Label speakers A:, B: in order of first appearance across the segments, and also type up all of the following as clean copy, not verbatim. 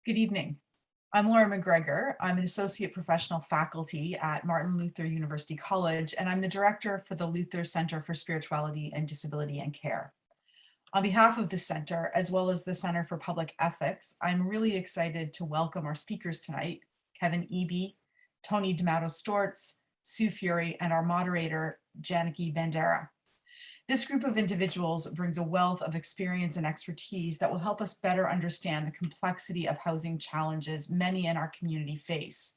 A: Good evening. I'm Laura MacGregor. I'm an associate professional faculty at Martin Luther University College, and I'm the director for the Luther Center for Spirituality and Disability and Care. On behalf of the center, as well as the Center for Public Ethics, I'm really excited to welcome our speakers tonight, Kevin Eby, Tony D'Amato Stortz, Sue Furey, and our moderator, Janaki Bandara. This group of individuals brings a wealth of experience and expertise that will help us better understand the complexity of housing challenges many in our community face.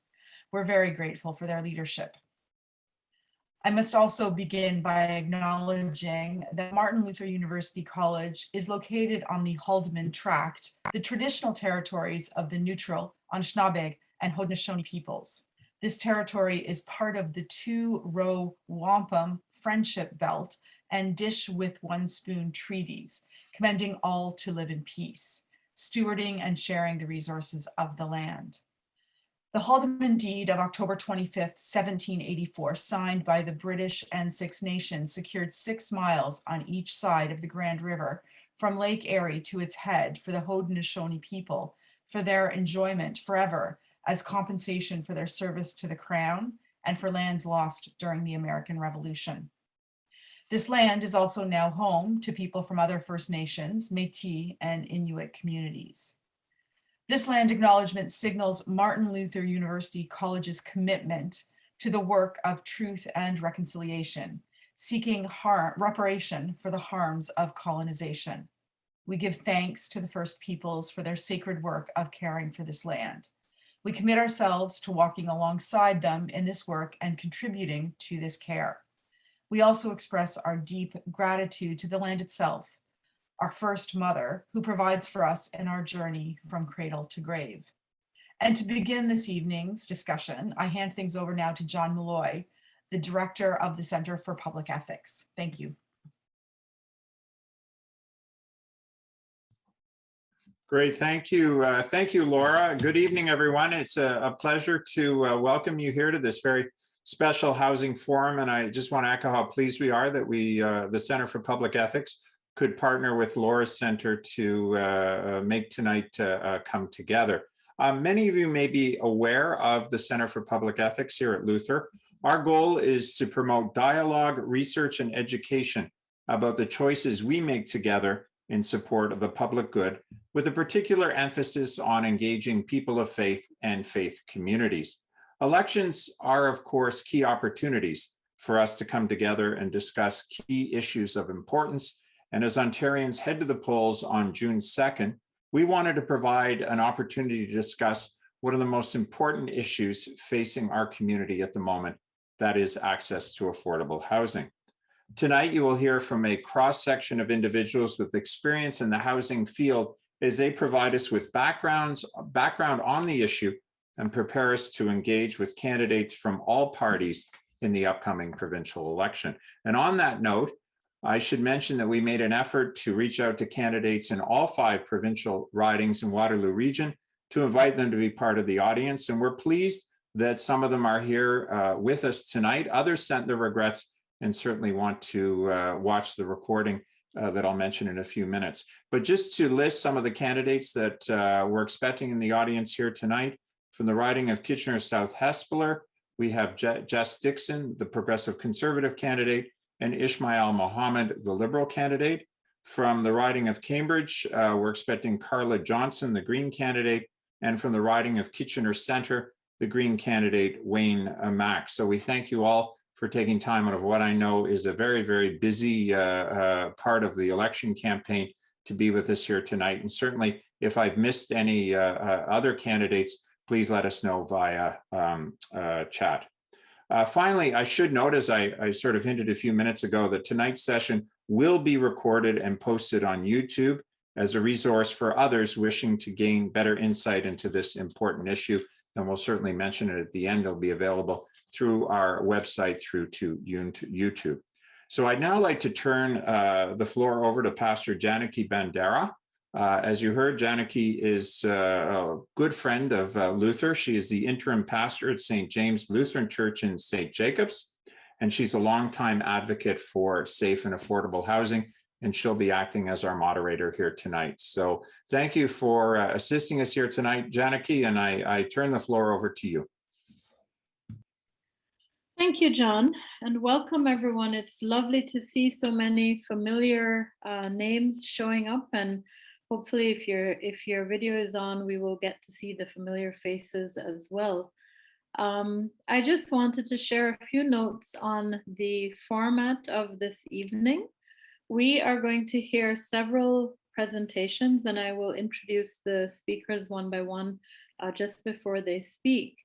A: We're very grateful for their leadership. I must also begin by acknowledging that Martin Luther University College is located on the Haldeman Tract, the traditional territories of the neutral Anishinaabe and Haudenosaunee peoples. This territory is part of the two-row wampum friendship belt and dish with one spoon treaties, commending all to live in peace, stewarding and sharing the resources of the land. The Haldeman Deed of October 25th, 1784, signed by the British and Six Nations, secured 6 miles on each side of the Grand River from Lake Erie to its head for the Haudenosaunee people for their enjoyment forever as compensation for their service to the Crown and for lands lost during the American Revolution. This land is also now home to people from other First Nations, Métis, and Inuit communities. This land acknowledgement signals Martin Luther University College's commitment to the work of truth and reconciliation, seeking reparation for the harms of colonization. We give thanks to the First Peoples for their sacred work of caring for this land. We commit ourselves to walking alongside them in this work and contributing to this care. We also express our deep gratitude to the land itself, our first mother, who provides for us in our journey from cradle to grave. And to begin this evening's discussion, I hand things over now to John Milloy, the director of the Center for Public Ethics. Thank you.
B: Great, thank you. Thank you, Laura. Good evening, everyone. It's a pleasure to welcome you here to this very special housing forum. And I just want to echo how pleased we are that we, the Center for Public Ethics, could partner with Laura's Center to make tonight come together. Many of you may be aware of the Center for Public Ethics here at Luther. Our goal is to promote dialogue, research, and education about the choices we make together in support of the public good, with a particular emphasis on engaging people of faith and faith communities. Elections are, of course, key opportunities for us to come together and discuss key issues of importance. And as Ontarians head to the polls on June 2nd, we wanted to provide an opportunity to discuss one of the most important issues facing our community at the moment, that is access to affordable housing. Tonight, you will hear from a cross-section of individuals with experience in the housing field as they provide us with background on the issue and prepare us to engage with candidates from all parties in the upcoming provincial election. And on that note, I should mention that we made an effort to reach out to candidates in all 5 provincial ridings in Waterloo Region to invite them to be part of the audience. And we're pleased that some of them are here with us tonight. Others sent their regrets and certainly want to watch the recording that I'll mention in a few minutes. But just to list some of the candidates that we're expecting in the audience here tonight, from the riding of Kitchener South Hespeler, we have Jess Dixon, the Progressive Conservative candidate, and Ishmael Mohammed, the Liberal candidate. From the riding of Cambridge, we're expecting Carla Johnson, the Green candidate, and from the riding of Kitchener Centre, the Green candidate, Wayne Mack. So we thank you all for taking time out of what I know is a very, very busy part of the election campaign to be with us here tonight. And certainly, if I've missed any other candidates, please let us know via chat. Finally, I should note, as I sort of hinted a few minutes ago, that tonight's session will be recorded and posted on YouTube as a resource for others wishing to gain better insight into this important issue. And we'll certainly mention it at the end. It'll be available through our website through to YouTube. So I'd now like to turn the floor over to Pastor Janaki Bandara. As you heard, Janaki is a good friend of Luther. She is the interim pastor at St. James Lutheran Church in St. Jacobs, and she's a longtime advocate for safe and affordable housing and she'll be acting as our moderator here tonight. So thank you for assisting us here tonight, Janaki, and I turn the floor over to you.
C: Thank you, John, and welcome everyone. It's lovely to see so many familiar names showing up, and hopefully if your video is on, we will get to see the familiar faces as well. I just wanted to share a few notes on the format of this evening. We are going to hear several presentations, and I will introduce the speakers one by one just before they speak.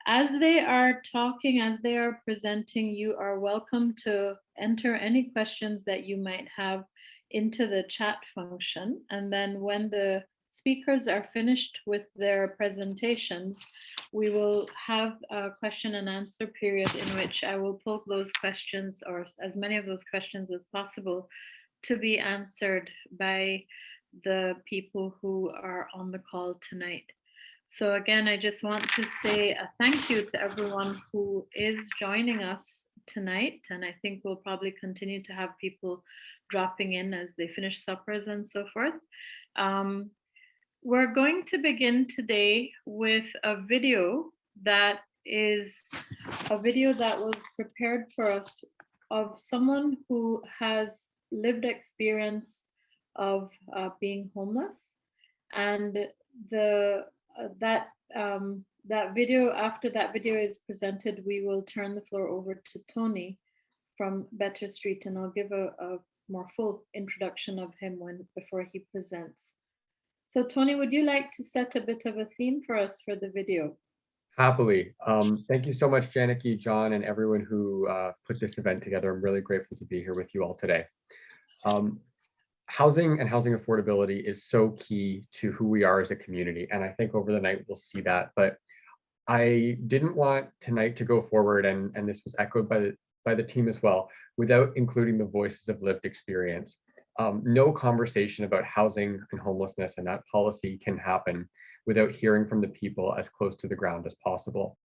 C: As they are talking, as they are presenting, you are welcome to enter any questions that you might have into the chat function. And then when the speakers are finished with their presentations, we will have a question and answer period in which I will pull those questions, or as many of those questions as possible, to be answered by the people who are on the call tonight. So again, I just want to say a thank you to everyone who is joining us tonight. And I think we'll probably continue to have people dropping in as they finish suppers and so forth. We're going to begin today with a video that was prepared for us of someone who has lived experience of being homeless. And that video, after that video is presented, we will turn the floor over to Tony from BetterStreet, and I'll give a more full introduction of him before he presents. So Tony, would you like to set a bit of a scene for us for the video?
D: Happily. Thank you so much, Janaki, John, and everyone who put this event together. I'm really grateful to be here with you all today. Housing and housing affordability is so key to who we are as a community. And I think over the night we'll see that. But I didn't want tonight to go forward, and this was echoed by the team as well, without including the voices of lived experience. No conversation about housing and homelessness and that policy can happen without hearing from the people as close to the ground as possible.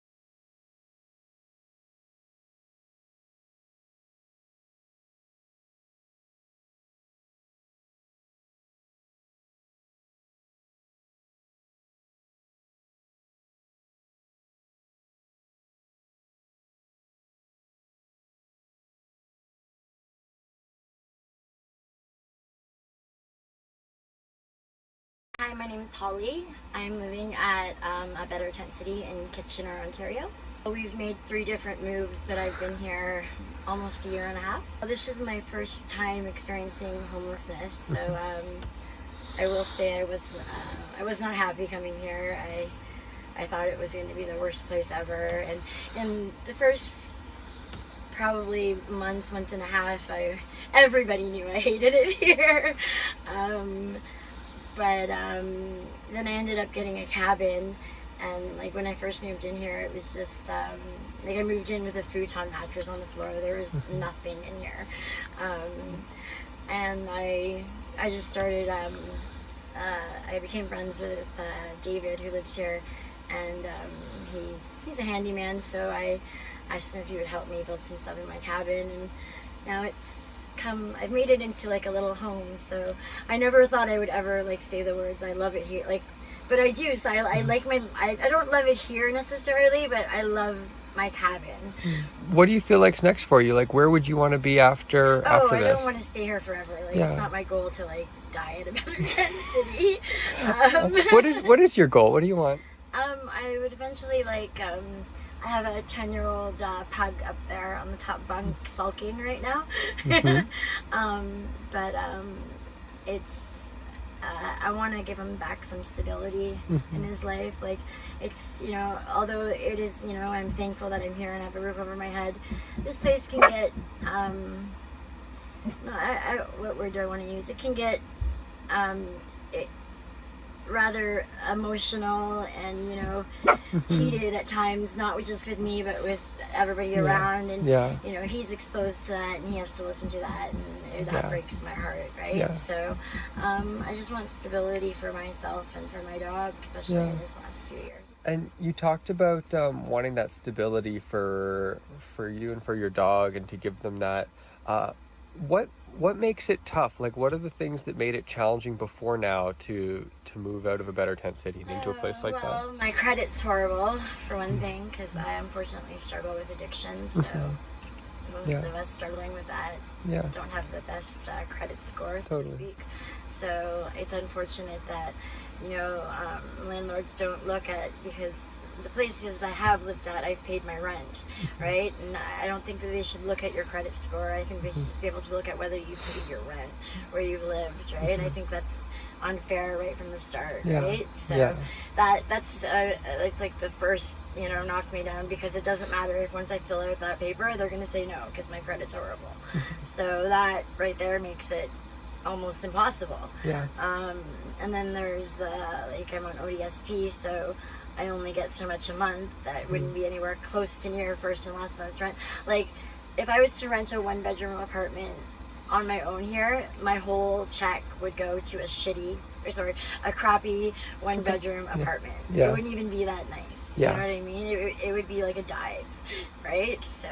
E: Hi, my name is Holly. I'm living at a better tent city in Kitchener, Ontario. We've made 3 different moves, but I've been here almost a year and a half. This is my first time experiencing homelessness, so I will say I was not happy coming here. I thought it was going to be the worst place ever, and in the first probably month and a half, everybody knew I hated it here. But then I ended up getting a cabin, and like when I first moved in here, it was just like I moved in with a futon mattress on the floor. There was nothing in here, and I just started. I became friends with David, who lives here, and he's a handyman. So I asked him if he would help me build some stuff in my cabin, and now I've made it into like a little home. So I never thought I would ever like say the words I love it here, like, but I do. So I like I don't love it here necessarily, but I love my cabin.
F: What do you feel like's next for you? Like, where would you want to be after
E: I
F: this?
E: don't want to stay here forever. Like,
F: Yeah.
E: It's not my goal to like die at a better tent city.
F: What is your goal? What do you want?
E: I would eventually like I have a 10-year-old pug up there on the top bunk sulking right now. But it's I want to give him back some stability in his life. Like, it's, you know, although it is, you know, I'm thankful that I'm here and I have a roof over my head, this place can get what word do I want to use? It can get rather emotional and, you know, heated at times, not just with me, but with everybody around. And, you know, he's exposed to that and he has to listen to that, and that breaks my heart, right? So I just want stability for myself and for my dog, especially in his last few years.
F: And you talked about wanting that stability for you and for your dog, and to give them that. what makes it tough? Like, what are the things that made it challenging before now to move out of a better tent city and into a place like that?
E: Well, my credit's horrible, for one thing, because I unfortunately struggle with addiction, so most of us struggling with that don't have the best credit score, so to speak. So it's unfortunate that, you know, landlords don't look at, because the places I have lived at, I've paid my rent, right? And I don't think that they should look at your credit score. I think they should just be able to look at whether you paid your rent, where you've lived, right? I think that's unfair right from the start, right? So that's it's like the first, you know, knock me down, because it doesn't matter if once I fill out that paper, they're going to say no, because my credit's horrible. So that right there makes it almost impossible. And then there's the, like, I'm on ODSP, so I only get so much a month that wouldn't be anywhere close to near first and last month's rent. Like, if I was to rent a 1-bedroom apartment on my own here, my whole check would go to a crappy 1-bedroom apartment. It wouldn't even be that nice. You know what I mean? It would be like a dive, right? So.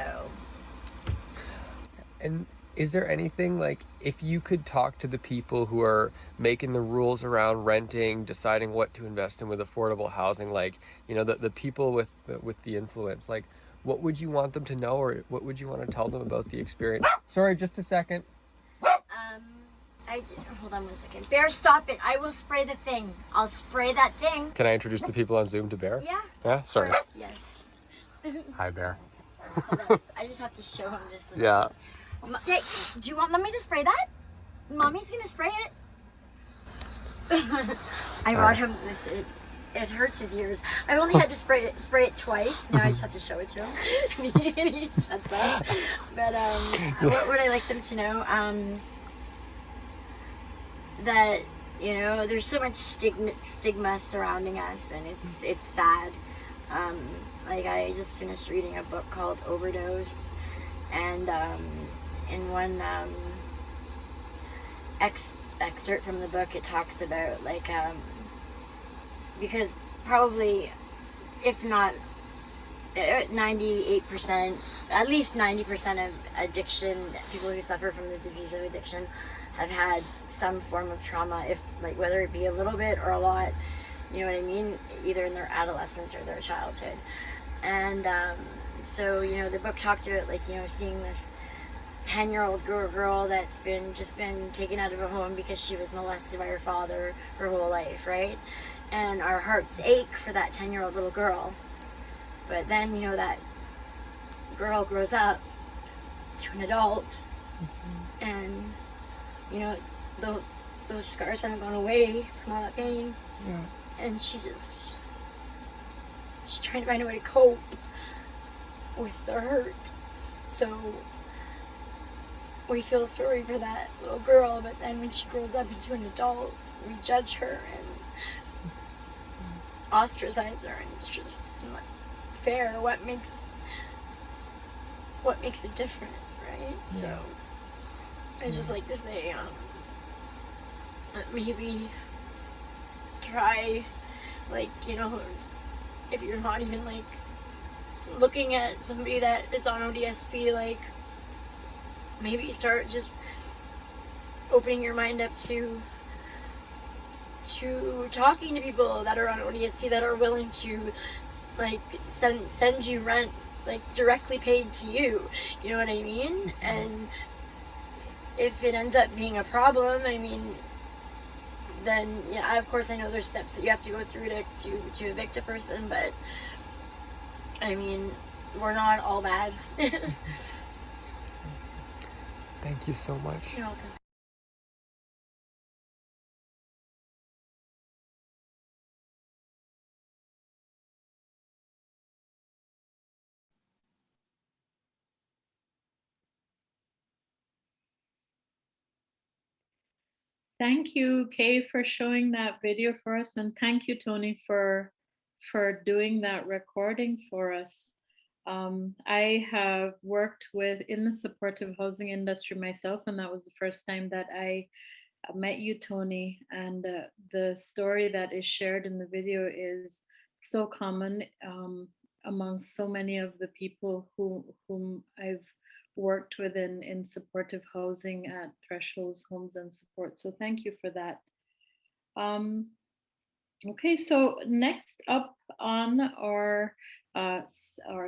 F: And is there anything, like, if you could talk to the people who are making the rules around renting, deciding what to invest in with affordable housing, like, you know, the people with the influence, like, what would you want them to know, or what would you want to tell them about the experience? Sorry, just a second.
E: Hold on one second. Bear, stop it. I will spray the thing. I'll spray that thing.
F: Can I introduce the people on Zoom to Bear?
E: Yeah.
F: Yeah, sorry.
E: Yes.
F: Hi, Bear.
E: Hold on. I just have to show him this.
F: Yeah.
E: Hey, do you want me to spray that? Mommy's gonna spray it. I brought him this. It hurts his ears. I've only had to spray it twice. Now I just have to show it to him. He shuts up. But what would I like them to know? That, you know, there's so much stigma surrounding us, and it's sad. Like, I just finished reading a book called Overdose, and in one excerpt from the book, it talks about, like, because probably, if not 98%, at least 90% of addiction, people who suffer from the disease of addiction, have had some form of trauma, if, like, whether it be a little bit or a lot, you know what I mean, either in their adolescence or their childhood. And so, you know, the book talked about, like, you know, seeing this 10-year-old girl that's been taken out of a home because she was molested by her father her whole life, right? And our hearts ache for that 10-year-old little girl. But then, you know, that girl grows up to an adult, and, you know, those scars haven't gone away from all that pain. And she's trying to find a way to cope with the hurt. So we feel sorry for that little girl, but then when she grows up into an adult, we judge her and ostracize her, and it's just not fair. What makes it different, right? So I just like to say, maybe try, like, you know, if you're not even, like, looking at somebody that is on ODSP, like, maybe start just opening your mind up to talking to people that are on ODSP that are willing to, like, send you rent, like, directly paid to you, you know what I mean? And if it ends up being a problem, I mean, then, yeah, of course I know there's steps that you have to go through to evict a person, but I mean, we're not all bad.
F: Thank you so much.
E: You're welcome.
C: Thank you, Kay, for showing that video for us, and thank you, Tony, for doing that recording for us. I have worked in the supportive housing industry myself, and that was the first time that I met you, Tony. And the story that is shared in the video is so common among so many of the people whom I've worked with in supportive housing at Thresholds Homes and Support. So thank you for that. Okay, so next up on our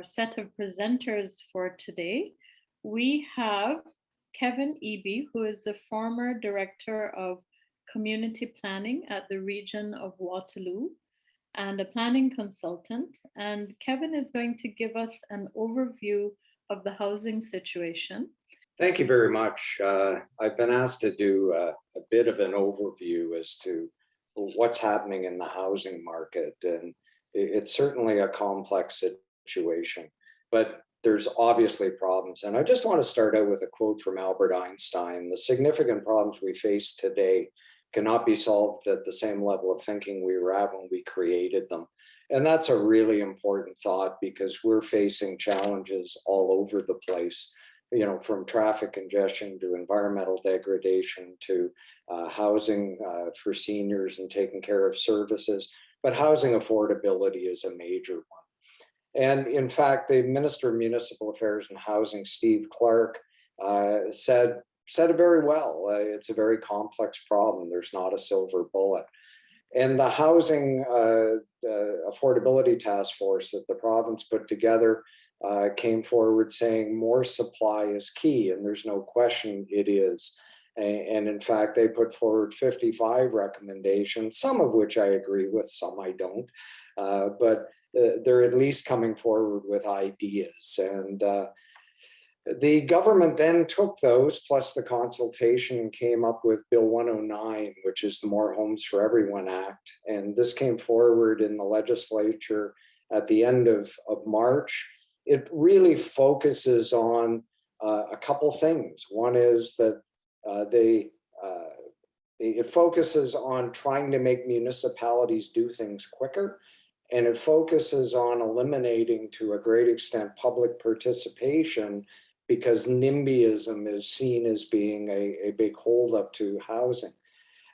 C: set of presenters for today, we have Kevin Eby, who is the former Director of Community Planning at the Region of Waterloo and a planning consultant. And Kevin is going to give us an overview of the housing situation.
G: Thank you very much. I've been asked to do a bit of an overview as to what's happening in the housing market. And it's certainly a complex situation, but there's obviously problems. And I just want to start out with a quote from Albert Einstein: "The significant problems we face today cannot be solved at the same level of thinking we were at when we created them." And that's a really important thought, because we're facing challenges all over the place, you know, from traffic congestion to environmental degradation to housing for seniors and taking care of services. But housing affordability is a major one. And in fact, the Minister of Municipal Affairs and Housing, Steve Clark, said it very well. It's a very complex problem. There's not a silver bullet. And the Housing Affordability Task Force that the province put together came forward saying more supply is key, and there's no question it is. And in fact, they put forward 55 recommendations, some of which I agree with, some I don't, but they're at least coming forward with ideas. And the government then took those, plus the consultation, and came up with Bill 109, which is the More Homes for Everyone Act. And this came forward in the legislature at the end of March. It really focuses on a couple things. One is that it focuses on trying to make municipalities do things quicker, and it focuses on eliminating, to a great extent, public participation, because NIMBYism is seen as being a big holdup to housing.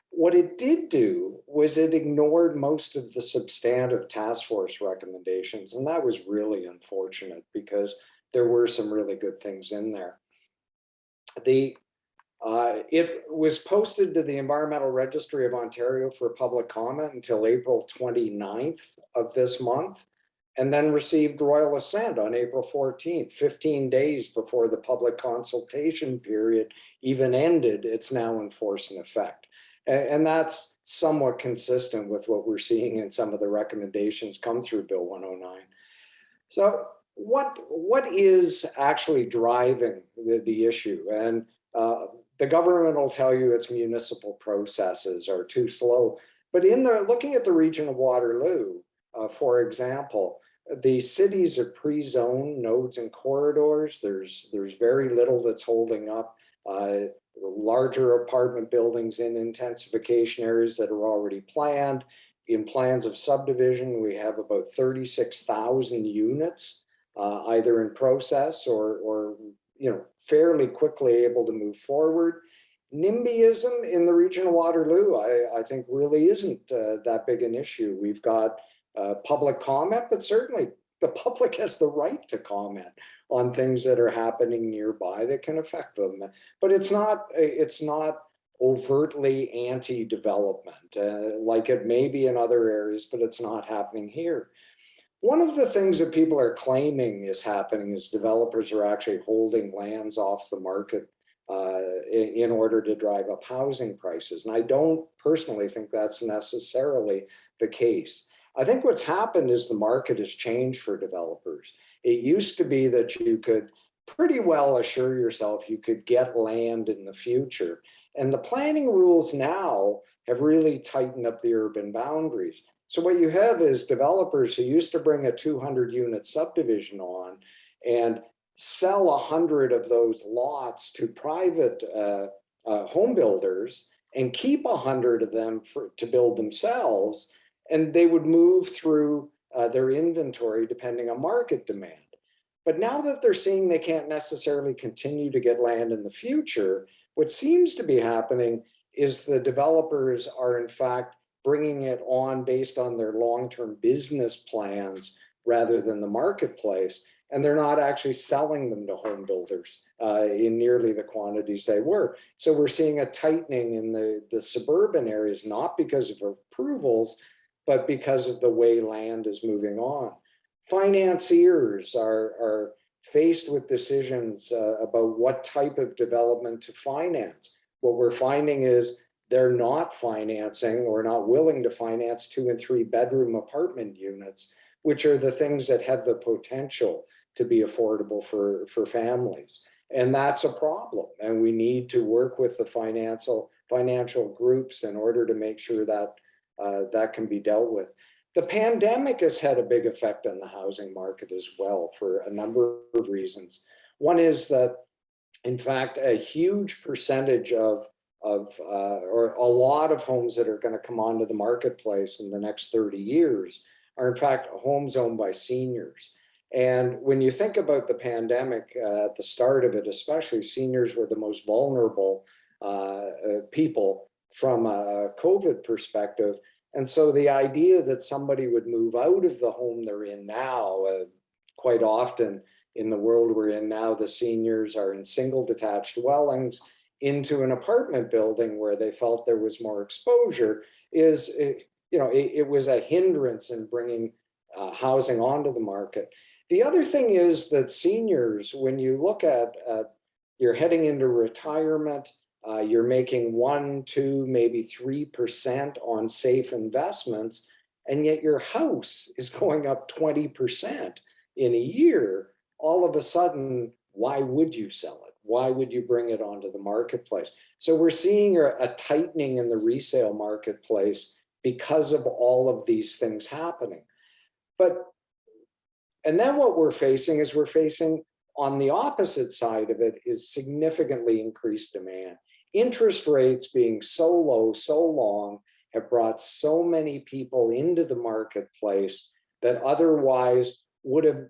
G: What it did do was it ignored most of the substantive task force recommendations, and that was really unfortunate, because there were some really good things in there. It was posted to the Environmental Registry of Ontario for public comment until April 29th of this month, and then received royal assent on April 14th, 15 days before the public consultation period even ended. It's now in force and effect. And that's somewhat consistent with what we're seeing in some of the recommendations come through Bill 109. So what is actually driving the issue? And the government will tell you its municipal processes are too slow. But looking at the region of Waterloo, for example, the cities are pre-zoned nodes and corridors. There's very little that's holding up. Larger apartment buildings in intensification areas that are already planned. In plans of subdivision, we have about 36,000 units, either in process or fairly quickly able to move forward. NIMBYism in the region of Waterloo, I think really isn't that big an issue. We've got public comment, but certainly the public has the right to comment on things that are happening nearby that can affect them. But it's not overtly anti-development like it may be in other areas, but it's not happening here. One of the things that people are claiming is happening is developers are actually holding lands off the market in order to drive up housing prices. And I don't personally think that's necessarily the case. I think what's happened is the market has changed for developers. It used to be that you could pretty well assure yourself you could get land in the future. And the planning rules now have really tightened up the urban boundaries. So what you have is developers who used to bring a 200-unit subdivision on and sell 100 of those lots to private home builders and keep 100 of them to build themselves. And they would move through their inventory depending on market demand. But now that they're seeing they can't necessarily continue to get land in the future, what seems to be happening is the developers are in fact bringing it on based on their long-term business plans rather than the marketplace. and they're not actually selling them to home builders in nearly the quantities they were. So we're seeing a tightening in the suburban areas, not because of approvals, but because of the way land is moving on. Financiers are faced with decisions about what type of development to finance. What we're finding is they're not financing or not willing to finance 2 and 3 bedroom apartment units, which are the things that have the potential to be affordable for families. And that's a problem. And we need to work with the financial groups in order to make sure that that can be dealt with. The pandemic has had a big effect on the housing market as well for a number of reasons. One is that, in fact, a huge percentage or a lot of homes that are going to come onto the marketplace in the next 30 years are in fact homes owned by seniors. And when you think about the pandemic, at the start of it, especially, seniors were the most vulnerable people from a COVID perspective. And so the idea that somebody would move out of the home they're in now, quite often in the world we're in now, the seniors are in single detached dwellings into an apartment building where they felt there was more exposure, is, it was a hindrance in bringing housing onto the market. The other thing is that seniors, when you look at you're heading into retirement, you're making 1, 2, maybe 3% on safe investments, and yet your house is going up 20% in a year. All of a sudden, why would you sell it? Why would you bring it onto the marketplace? So we're seeing a tightening in the resale marketplace because of all of these things happening. And then what we're facing on the opposite side of it is significantly increased demand. Interest rates being so low, so long, have brought so many people into the marketplace that otherwise would have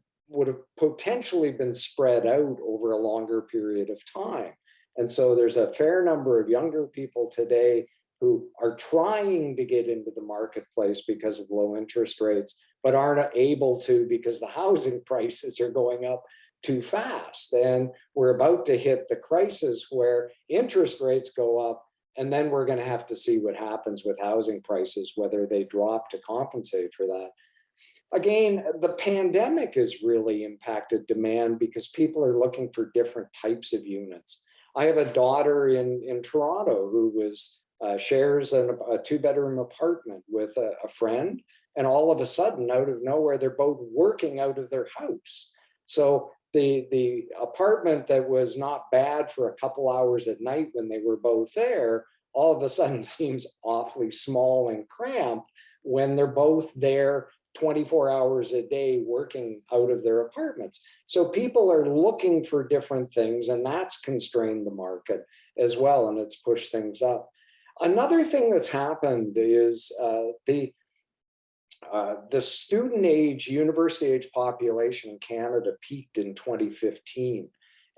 G: potentially been spread out over a longer period of time. And so there's a fair number of younger people today who are trying to get into the marketplace because of low interest rates, but aren't able to because the housing prices are going up too fast. And we're about to hit the crisis where interest rates go up, and then we're going to have to see what happens with housing prices, whether they drop to compensate for that. Again, the pandemic has really impacted demand because people are looking for different types of units. I have a daughter in Toronto who shares a 2-bedroom apartment with a friend, and all of a sudden, out of nowhere, they're both working out of their house. So the apartment that was not bad for a couple hours at night when they were both there, all of a sudden seems awfully small and cramped when they're both there 24 hours a day working out of their apartments. So people are looking for different things, and that's constrained the market as well, and it's pushed things up. Another thing that's happened is the student age, university age population in Canada peaked in 2015.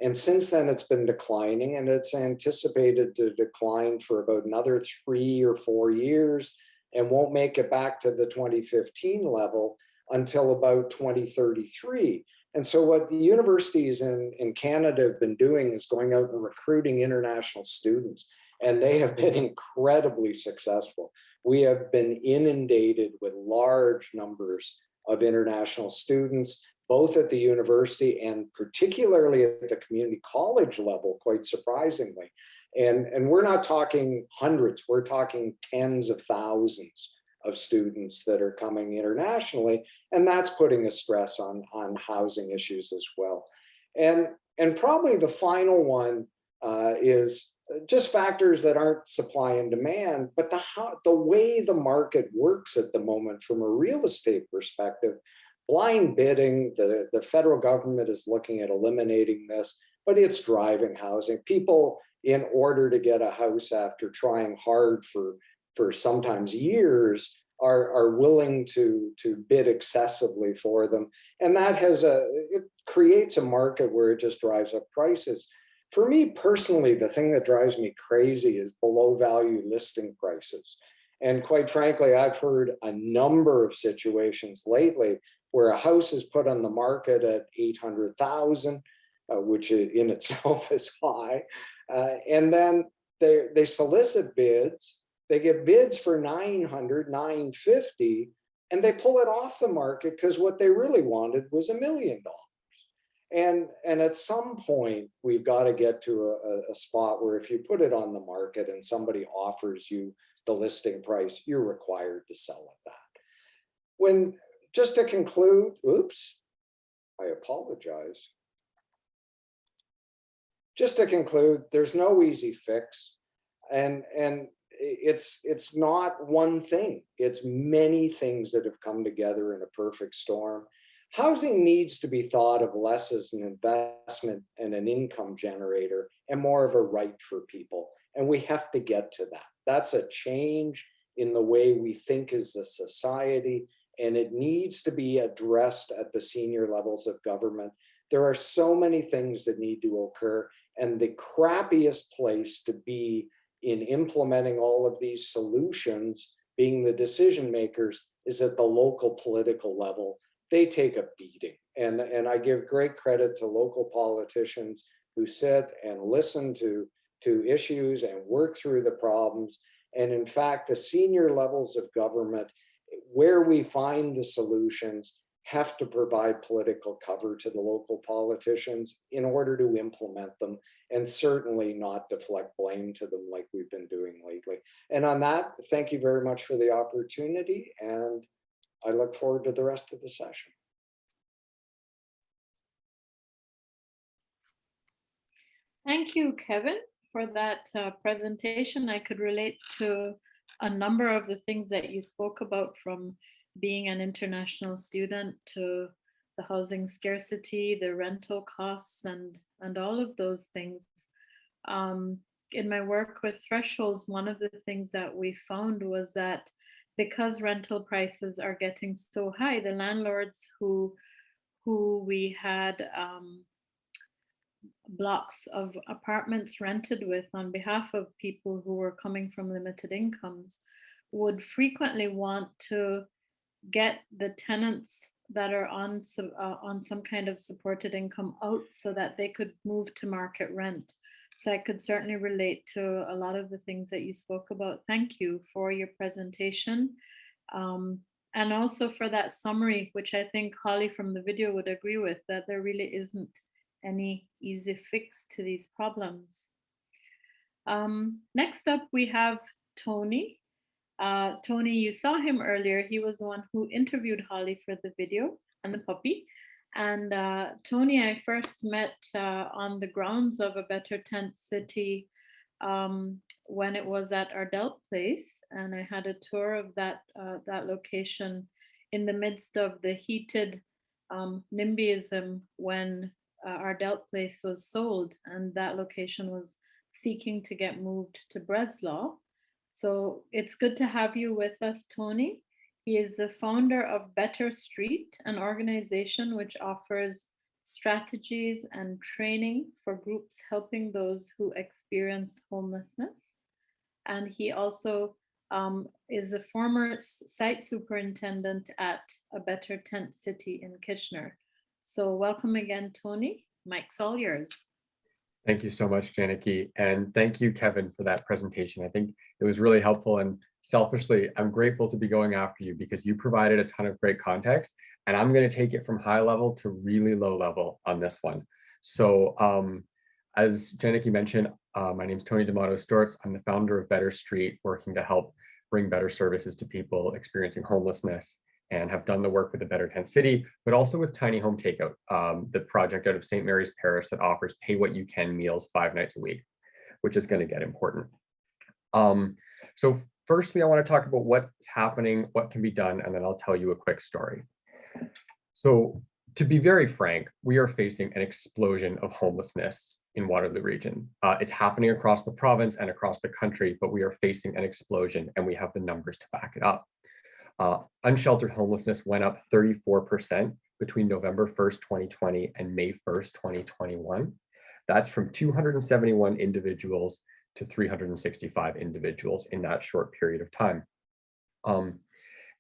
G: And since then it's been declining, and it's anticipated to decline for about another 3 or 4 years, and won't make it back to the 2015 level until about 2033. And so what the universities in Canada have been doing is going out and recruiting international students, and they have been incredibly successful. We have been inundated with large numbers of international students, both at the university and particularly at the community college level, quite surprisingly. And we're not talking hundreds, we're talking tens of thousands of students that are coming internationally, and that's putting a stress on housing issues as well. And probably the final one is just factors that aren't supply and demand, but the way the market works at the moment from a real estate perspective. Blind bidding, the federal government is looking at eliminating this, but it's driving housing. People, in order to get a house after trying hard for sometimes years, are willing to bid excessively for them. And that it creates a market where it just drives up prices. For me personally, the thing that drives me crazy is below value listing prices. And quite frankly, I've heard a number of situations lately where a house is put on the market at 800,000, which in itself is high. And then they solicit bids, they get bids for 900, 950, and they pull it off the market because what they really wanted was $1 million. And at some point, we've got to get to a spot where if you put it on the market and somebody offers you the listing price, you're required to sell at that. Just to conclude, oops, I apologize. Just to conclude, there's no easy fix. And it's not one thing. It's many things that have come together in a perfect storm. Housing needs to be thought of less as an investment and an income generator and more of a right for people. And we have to get to that. That's a change in the way we think as a society, and it needs to be addressed at the senior levels of government. There are so many things that need to occur, and the crappiest place to be in implementing all of these solutions, being the decision makers, is at the local political level. They take a beating. And I give great credit to local politicians who sit and listen to issues and work through the problems. And in fact, the senior levels of government, where we find the solutions, have to provide political cover to the local politicians in order to implement them, and certainly not deflect blame to them like we've been doing lately. And on that, thank you very much for the opportunity, and I look forward to the rest of the session.
C: Thank you, Kevin, for that presentation. I could relate to a number of the things that you spoke about, from being an international student to the housing scarcity, the rental costs, and all of those things. In my work with thresholds, one of the things that we found was that because rental prices are getting so high, the landlords who we had blocks of apartments rented with on behalf of people who were coming from limited incomes would frequently want to get the tenants that are on some kind of supported income out so that they could move to market rent. So I could certainly relate to a lot of the things that you spoke about. Thank you for your presentation. And also for that summary, which I think Holly from the video would agree with, that there really isn't any easy fix to these problems. Next up, we have Tony. Tony, you saw him earlier. He was the one who interviewed Holly for the video and the puppy. And Tony, I first met on the grounds of a Better Tent City when it was at Ardell Place, and I had a tour of that location in the midst of the heated NIMBYism when Ardell Place was sold, and that location was seeking to get moved to Breslau. So it's good to have you with us, Tony. He is the founder of BetterStreet, an organization which offers strategies and training for groups helping those who experience homelessness. And he also is a former site superintendent at a Better Tent City in Kitchener. So welcome again, Tony. Mike's all yours.
D: Thank you so much, Janaki. And thank you, Kevin, for that presentation. I think it was really helpful, and selfishly, I'm grateful to be going after you because you provided a ton of great context, and I'm going to take it from high level to really low level on this one. So as Janaki mentioned, my name is Tony D'Amato Stortz. I'm the founder of BetterStreet, working to help bring better services to people experiencing homelessness, and have done the work with the Better Tent City, but also with Tiny Home Takeout, the project out of St. Mary's Parish that offers pay what you can meals 5 nights a week, which is going to get important. So firstly, I want to talk about what's happening, what can be done, and then I'll tell you a quick story. So to be very frank, we are facing an explosion of homelessness in Waterloo region. It's happening across the province and across the country, but we are facing an explosion, and we have the numbers to back it up. Unsheltered homelessness went up 34% between November 1st, 2020 and May 1st, 2021. That's from 271 individuals to 365 individuals in that short period of time.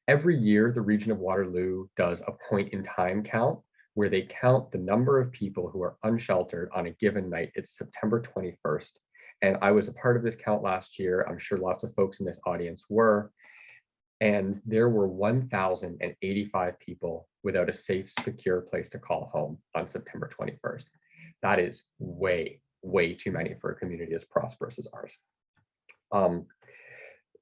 D: Every year, the Region of Waterloo does a point in time count where they count the number of people who are unsheltered on a given night. It's September 21st. And I was a part of this count last year. I'm sure lots of folks in this audience were. And there were 1,085 people without a safe, secure place to call home on September 21st. That is way, way too many for a community as prosperous as ours.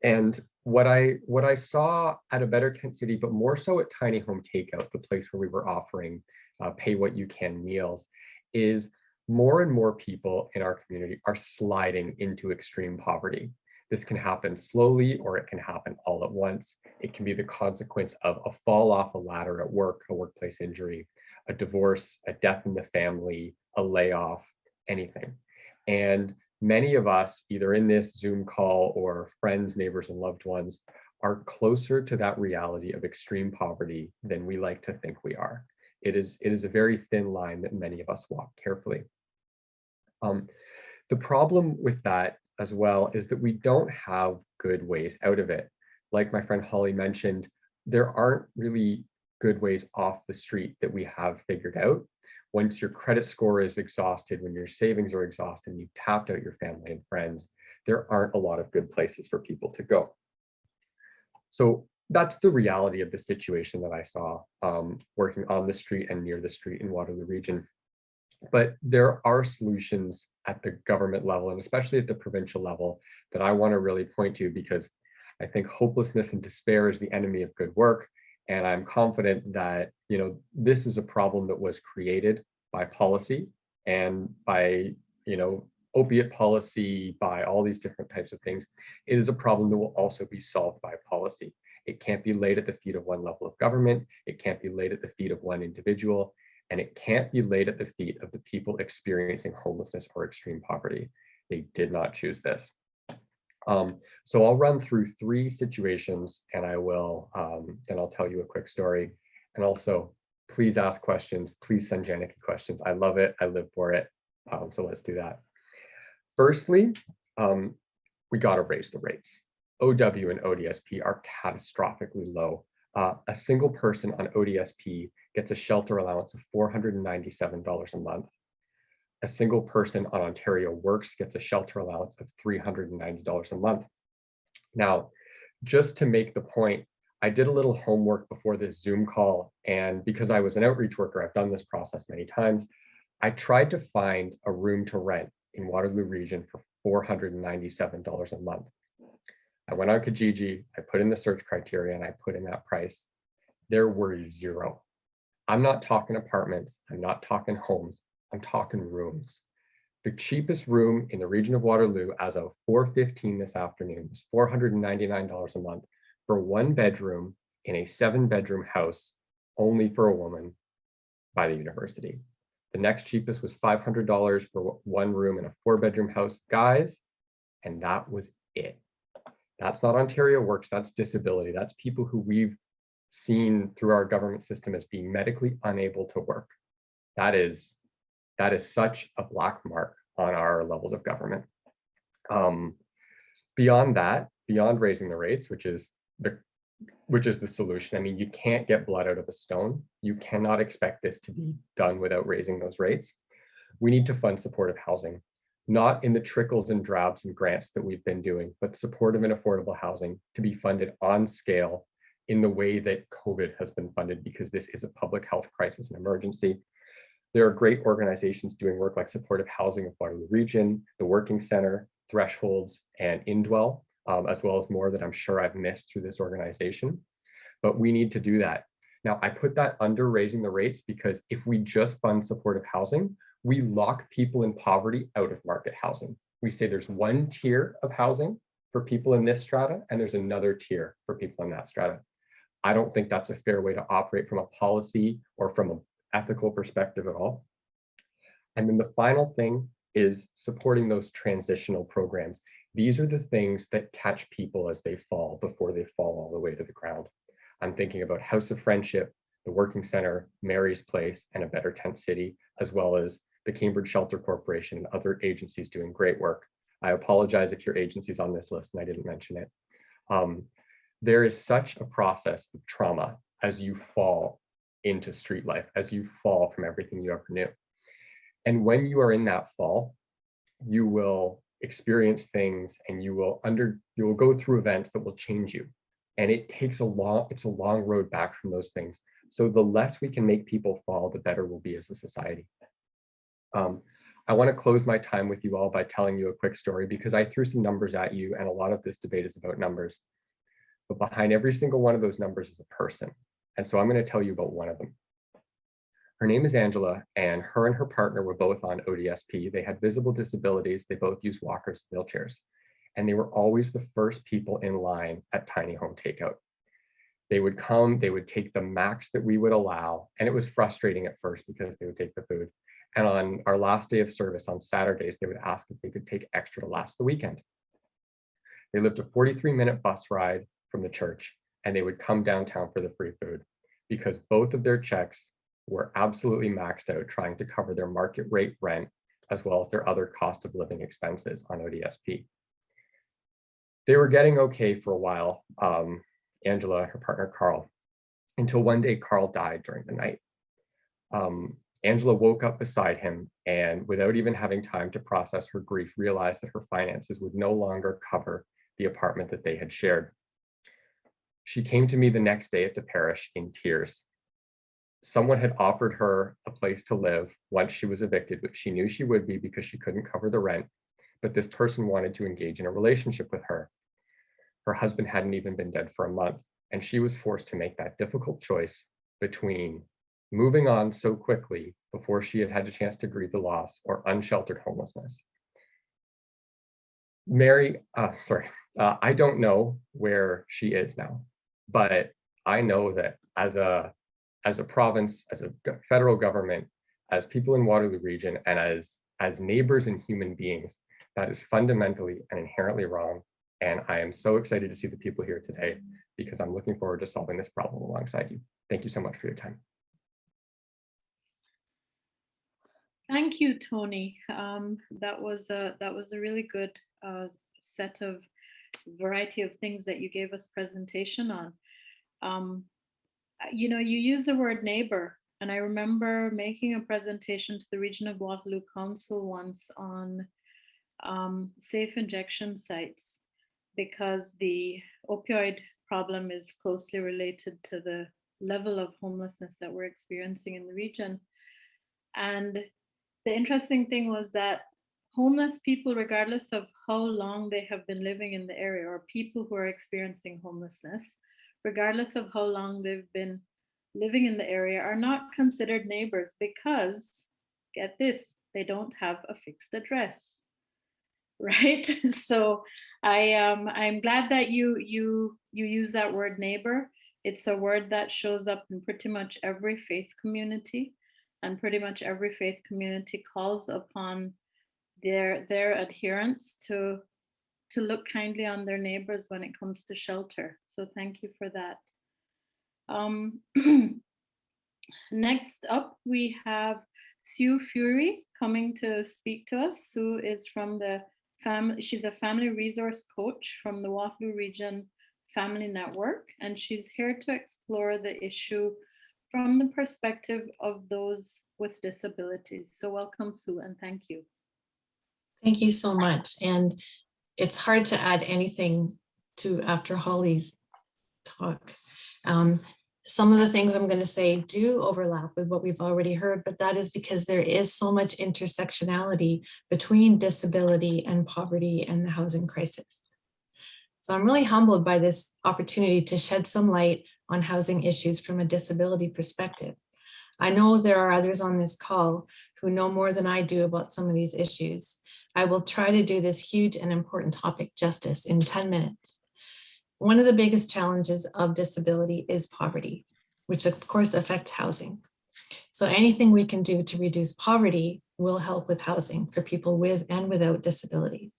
D: And what I saw at a Better Tent City, but more so at Tiny Home Takeout, the place where we were offering pay what you can meals, is more and more people in our community are sliding into extreme poverty. This can happen slowly, or it can happen all at once. It can be the consequence of a fall off a ladder at work, a workplace injury, a divorce, a death in the family, a layoff, anything. And many of us, either in this Zoom call or friends, neighbors, and loved ones, are closer to that reality of extreme poverty than we like to think we are. It is a very thin line that many of us walk carefully. The problem with that as well is that we don't have good ways out of it. Like my friend Holly mentioned, there aren't really good ways off the street that we have figured out. Once your credit score is exhausted, when your savings are exhausted, and you've tapped out your family and friends, there aren't a lot of good places for people to go. So that's the reality of the situation that I saw working on the street and near the street in Waterloo Region. But there are solutions at the government level, and especially at the provincial level, that I want to really point to, because I think hopelessness and despair is the enemy of good work. And I'm confident that, you know, this is a problem that was created by policy and by, you know, opiate policy, by all these different types of things. It is a problem that will also be solved by policy. It can't be laid at the feet of one level of government. It can't be laid at the feet of one individual. And it can't be laid at the feet of the people experiencing homelessness or extreme poverty. They did not choose this. So I'll run through 3 situations, and I will, then I'll tell you a quick story. And also, please ask questions. Please send Janaki questions. I love it. I live for it. So let's do that. Firstly, we got to raise the rates. OW and ODSP are catastrophically low. A single person on ODSP gets a shelter allowance of $497 a month. A single person on Ontario Works gets a shelter allowance of $390 a month. Now, just to make the point, I did a little homework before this Zoom call, and because I was an outreach worker, I've done this process many times. I tried to find a room to rent in Waterloo Region for $497 a month. I went on Kijiji, I put in the search criteria, and I put in that price. There were 0. I'm not talking apartments, I'm not talking homes, I'm talking rooms. The cheapest room in the Region of Waterloo as of 4:15 this afternoon was $499 a month for 1 bedroom in a 7-bedroom house, only for a woman, by the university. The next cheapest was $500 for 1 room in a 4-bedroom house, guys, and that was it. That's not Ontario Works, that's disability. That's people who we've seen through our government system as being medically unable to work. That is such a black mark on our levels of government. Beyond that, beyond raising the rates, which is the solution. I mean, you can't get blood out of a stone. You cannot expect this to be done without raising those rates. We need to fund supportive housing, not in the trickles and drabs and grants that we've been doing, but supportive and affordable housing to be funded on scale in the way that COVID has been funded, because this is a public health crisis and emergency. There are great organizations doing work like Supportive Housing of Waterloo Region, the Working Center, Thresholds, and Indwell, as well as more that I'm sure I've missed through this organization. But we need to do that. Now, I put that under raising the rates because if we just fund supportive housing, we lock people in poverty out of market housing. We say there's 1 tier of housing for people in this strata, and there's another tier for people in that strata. I don't think that's a fair way to operate from a policy or from an ethical perspective at all. And then the final thing is supporting those transitional programs. These are the things that catch people as they fall before they fall all the way to the ground. I'm thinking about House of Friendship, the Working Center, Mary's Place, and a Better Tent City, as well as the Cambridge Shelter Corporation and other agencies doing great work. I apologize if your agency's on this list and I didn't mention it. There is such a process of trauma as you fall into street life, as you fall from everything you ever knew. And when you are in that fall, you will experience things and you will go through events that will change you. And it's a long road back from those things. So the less we can make people fall, the better we'll be as a society. I want to close my time with you all by telling you a quick story, because I threw some numbers at you and a lot of this debate is about numbers. But behind every single one of those numbers is a person. And so I'm going to tell you about one of them. Her name is Angela, and her partner were both on ODSP. They had visible disabilities. They both used walkers and wheelchairs. And they were always the first people in line at Tiny Home Takeout. They would come, they would take the max that we would allow. And it was frustrating at first because they would take the food. And on our last day of service on Saturdays, they would ask if they could take extra to last the weekend. They lived a 43-minute bus ride from the church, and they would come downtown for the free food because both of their checks were absolutely maxed out trying to cover their market rate rent as well as their other cost of living expenses on ODSP. They were getting okay for a while, Angela and her partner Carl, until one day Carl died during the night. Angela woke up beside him and without even having time to process her grief, realized that her finances would no longer cover the apartment that they had shared. She came to me the next day at the parish in tears. Someone had offered her a place to live once she was evicted, which she knew she would be because she couldn't cover the rent, but this person wanted to engage in a relationship with her. Her husband hadn't even been dead for a month, and she was forced to make that difficult choice between moving on so quickly before she had had a chance to grieve the loss or unsheltered homelessness. I don't know where she is now, but I know that as a province, as a federal government, as people in Waterloo Region, and as neighbors and human beings, that is fundamentally and inherently wrong. And I am so excited to see the people here today because I'm looking forward to solving this problem alongside you. Thank you so much for your time.
C: Thank you, Tony. That was a really good set of variety of things that you gave us presentation on. You know, you use the word neighbor, and I remember making a presentation to the Region of Waterloo Council once on safe injection sites, because the opioid problem is closely related to the level of homelessness that we're experiencing in the region. And the interesting thing was that homeless people, regardless of how long they have been living in the area, or people who are experiencing homelessness, regardless of how long they've been living in the area, are not considered neighbors because, get this, they don't have a fixed address, right? So I'm glad that you use that word neighbor. It's a word that shows up in pretty much every faith community, and pretty much every faith community calls upon their adherents to look kindly on their neighbors when it comes to shelter. So thank you for that. Next up, we have Sue Furey coming to speak to us. Sue is from the family, she's a family resource coach from the Waterloo Region Family Network, and she's here to explore the issue from the perspective of those with disabilities. So welcome, Sue, and thank you.
H: Thank you so much. And it's hard to add anything to after Holly's talk. Some of the things I'm going to say do overlap with what we've already heard, but that is because there is so much intersectionality between disability and poverty and the housing crisis. So I'm really humbled by this opportunity to shed some light on housing issues from a disability perspective. I know there are others on this call who know more than I do about some of these issues. I will try to do this huge and important topic justice in 10 minutes. One of the biggest challenges of disability is poverty, which of course affects housing. So anything we can do to reduce poverty will help with housing for people with and without disabilities.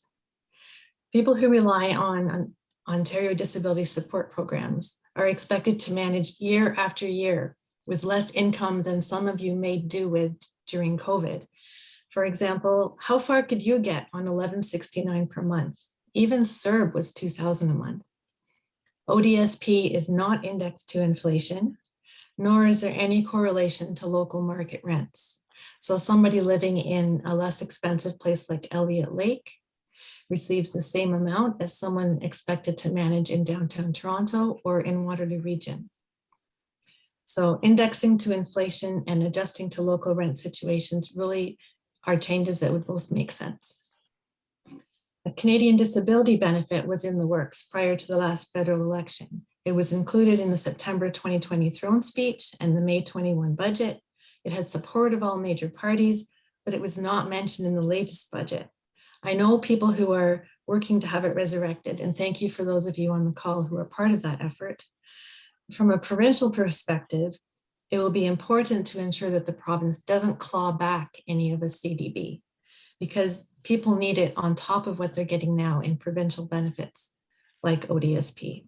H: People who rely on Ontario disability support programs are expected to manage year after year with less income than some of you made do with during COVID. For example, how far could you get on $11.69 per month? Even CERB was $2,000 a month. ODSP is not indexed to inflation, nor is there any correlation to local market rents. So somebody living in a less expensive place like Elliott Lake receives the same amount as someone expected to manage in downtown Toronto or in Waterloo Region. So indexing to inflation and adjusting to local rent situations really are changes that would both make sense. A Canadian disability benefit was in the works prior to the last federal election. It was included in the September 2020 throne speech and the May 21 budget. It had support of all major parties, but it was not mentioned in the latest budget. I know people who are working to have it resurrected, and thank you for those of you on the call who are part of that effort. From a provincial perspective, it will be important to ensure that the province doesn't claw back any of the CDB, because people need it on top of what they're getting now in provincial benefits like ODSP.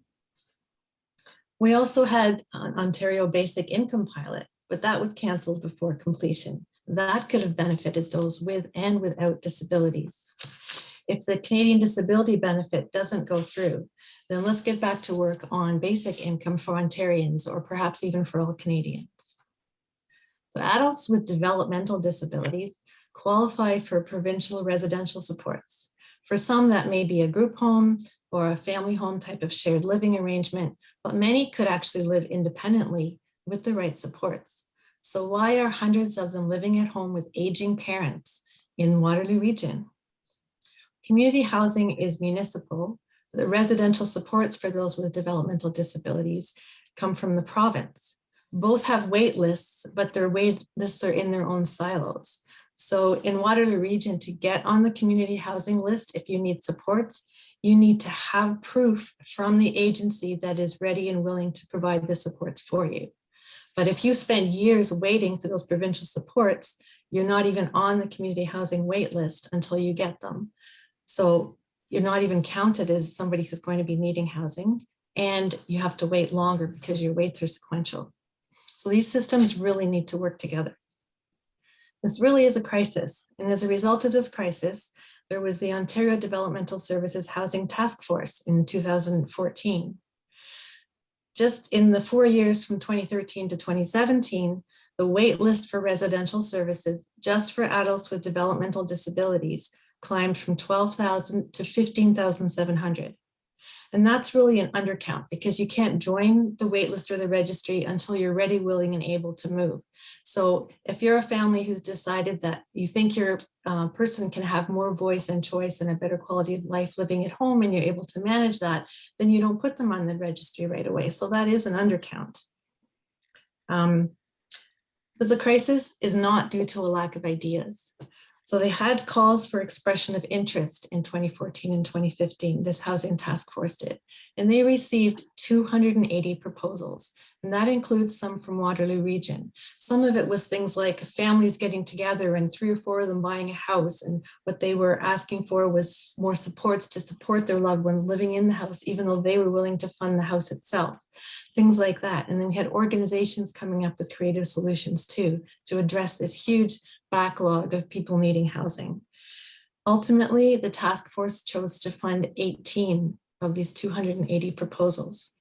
H: We also had an Ontario Basic Income Pilot, but that was canceled before completion. That could have benefited those with and without disabilities. If the Canadian disability benefit doesn't go through, then let's get back to work on basic income for Ontarians, or perhaps even for all Canadians. So adults with developmental disabilities qualify for provincial residential supports. For some, that may be a group home or a family home type of shared living arrangement, but many could actually live independently with the right supports. So why are hundreds of them living at home with aging parents in Waterloo Region? Community housing is municipal. The residential supports for those with developmental disabilities come from the province. Both have wait lists, but their wait lists are in their own silos. So in Waterloo Region, to get on the community housing list, if you need supports, you need to have proof from the agency that is ready and willing to provide the supports for you. But if you spend years waiting for those provincial supports, you're not even on the community housing wait list until you get them. So you're not even counted as somebody who's going to be needing housing, and you have to wait longer because your waits are sequential. So these systems really need to work together. This really is a crisis. And as a result of this crisis, there was the Ontario Developmental Services Housing Task Force in 2014. Just in the 4 years from 2013 to 2017, the wait list for residential services just for adults with developmental disabilities climbed from 12,000 to 15,700. And that's really an undercount, because you can't join the waitlist or the registry until you're ready, willing, and able to move. So if you're a family who's decided that you think your person can have more voice and choice and a better quality of life living at home, and you're able to manage that, then you don't put them on the registry right away. So that is an undercount. But the crisis is not due to a lack of ideas. So they had calls for expression of interest in 2014 and 2015, this housing task force did, and they received 280 proposals, and that includes some from Waterloo Region. Some of it was things like families getting together and 3 or 4 of them buying a house, and what they were asking for was more supports to support their loved ones living in the house, even though they were willing to fund the house itself, things like that. And then we had organizations coming up with creative solutions too, to address this huge backlog of people needing housing. Ultimately, the task force chose to fund 18 of these 280 proposals.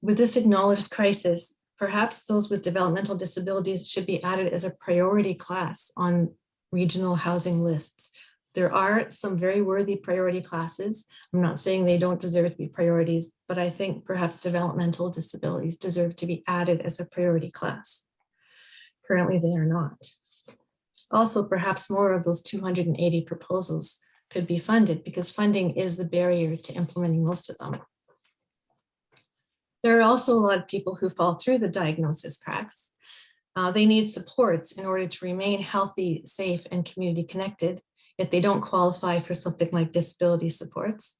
H: With this acknowledged crisis, perhaps those with developmental disabilities should be added as a priority class on regional housing lists. There are some very worthy priority classes. I'm not saying they don't deserve to be priorities, but I think perhaps developmental disabilities deserve to be added as a priority class. Currently, they are not. Also, perhaps more of those 280 proposals could be funded, because funding is the barrier to implementing most of them. There are also a lot of people who fall through the diagnosis cracks. They need supports in order to remain healthy, safe, and community connected, yet they don't qualify for something like disability supports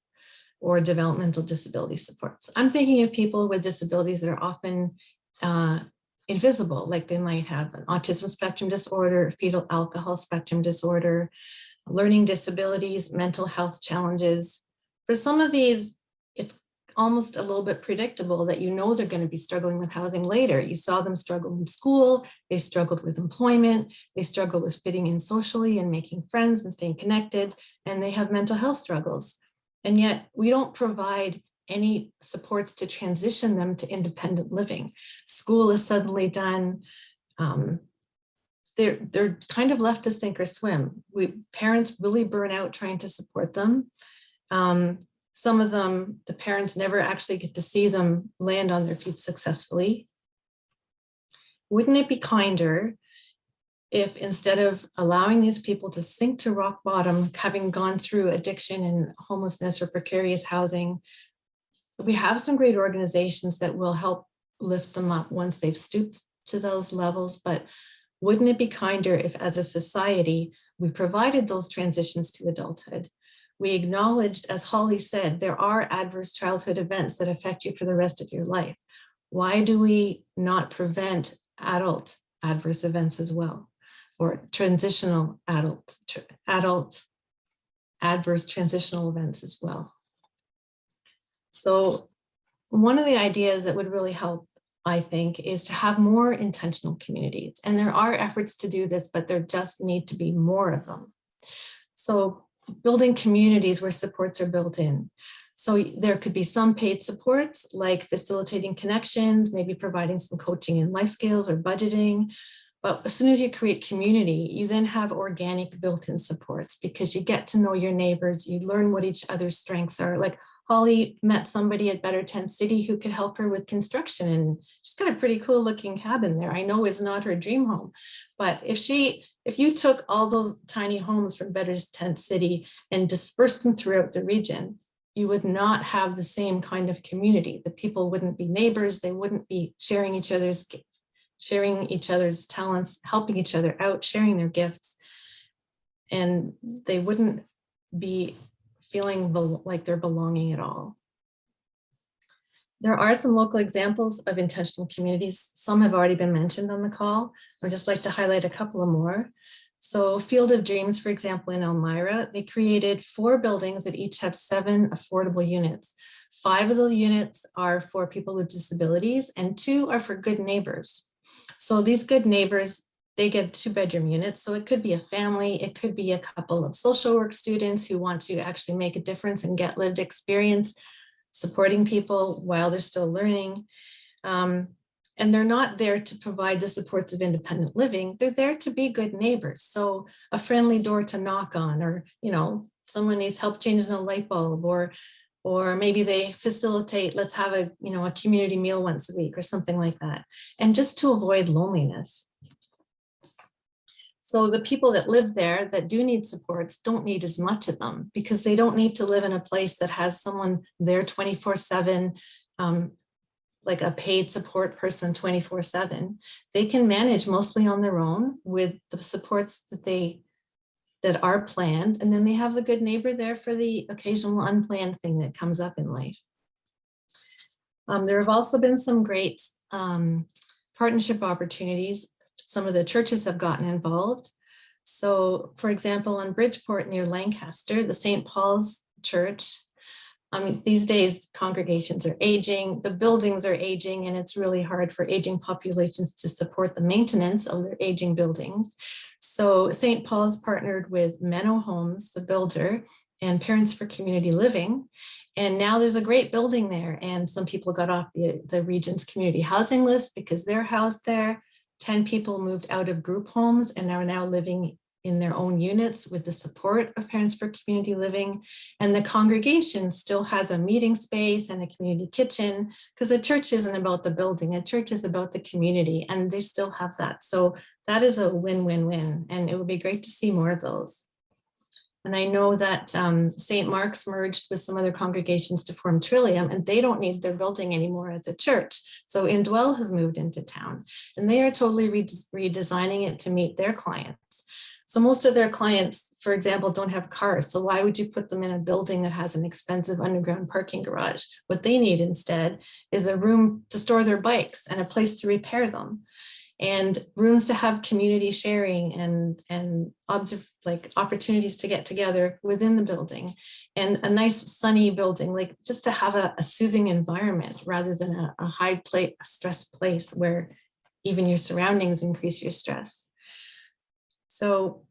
H: or developmental disability supports. I'm thinking of people with disabilities that are often invisible, like they might have an autism spectrum disorder, fetal alcohol spectrum disorder, learning disabilities, mental health challenges. For some of these, it's almost a little bit predictable that you know they're going to be struggling with housing later. You saw them struggle in school, they struggled with employment, they struggle with fitting in socially and making friends and staying connected, and they have mental health struggles. And yet we don't provide any supports to transition them to independent living. School is suddenly done. They're kind of left to sink or swim. Parents really burn out trying to support them. Some of them, the parents never actually get to see them land on their feet successfully. Wouldn't it be kinder if, instead of allowing these people to sink to rock bottom, having gone through addiction and homelessness or precarious housing, we have some great organizations that will help lift them up once they've stooped to those levels. But wouldn't it be kinder if, as a society, we provided those transitions to adulthood? We acknowledged, as Holly said, there are adverse childhood events that affect you for the rest of your life. Why do we not prevent adult adverse events as well? Or transitional adult adverse transitional events as well? So one of the ideas that would really help, I think, is to have more intentional communities. And there are efforts to do this, but there just need to be more of them. So building communities where supports are built in. So there could be some paid supports, like facilitating connections, maybe providing some coaching in life skills or budgeting. But as soon as you create community, you then have organic built-in supports, because you get to know your neighbors, you learn what each other's strengths are. Like Holly met somebody at Better Tent City who could help her with construction, and she's got a pretty cool looking cabin there. I know it's not her dream home, but if you took all those tiny homes from Better Tent City and dispersed them throughout the region, you would not have the same kind of community. The people wouldn't be neighbors. They wouldn't be sharing each other's talents, helping each other out, sharing their gifts. And they wouldn't be feeling like they're belonging at all. There are some local examples of intentional communities. Some have already been mentioned on the call. I'd just like to highlight a couple of more. So Field of Dreams, for example, in Elmira, they created 4 buildings that each have 7 affordable units. 5 of the units are for people with disabilities and 2 are for good neighbors. So these good neighbors, they get 2-bedroom units. So it could be a family, it could be a couple of social work students who want to actually make a difference and get lived experience, supporting people while they're still learning. And they're not there to provide the supports of independent living. They're there to be good neighbors. So a friendly door to knock on, or, someone needs help changing a light bulb, or maybe they facilitate, let's have a community meal once a week or something like that. And just to avoid loneliness. So the people that live there that do need supports don't need as much of them, because they don't need to live in a place that has someone there 24/7, like a paid support person 24/7. They can manage mostly on their own with the supports that are planned. And then they have the good neighbor there for the occasional unplanned thing that comes up in life. There have also been some great partnership opportunities. Some of the churches have gotten involved. So for example, on Bridgeport near Lancaster, the St. Paul's Church, these days congregations are aging, the buildings are aging, and it's really hard for aging populations to support the maintenance of their aging buildings. So St. Paul's partnered with Menno Homes, the builder, and Parents for Community Living. And now there's a great building there. And some people got off the region's community housing list because they're housed there. 10 people moved out of group homes and are now living in their own units with the support of Parents for Community Living. And the congregation still has a meeting space and a community kitchen, because a church isn't about the building, a church is about the community, and they still have that. So that is a win-win-win, and it would be great to see more of those. And I know that St. Mark's merged with some other congregations to form Trillium, and they don't need their building anymore as a church. So Indwell has moved into town, and they are totally redesigning it to meet their clients. So most of their clients, for example, don't have cars. So why would you put them in a building that has an expensive underground parking garage? What they need instead is a room to store their bikes and a place to repair them, and rooms to have community sharing and opportunities to get together within the building, and a nice sunny building, like just to have a soothing environment rather than a stress place where even your surroundings increase your stress. So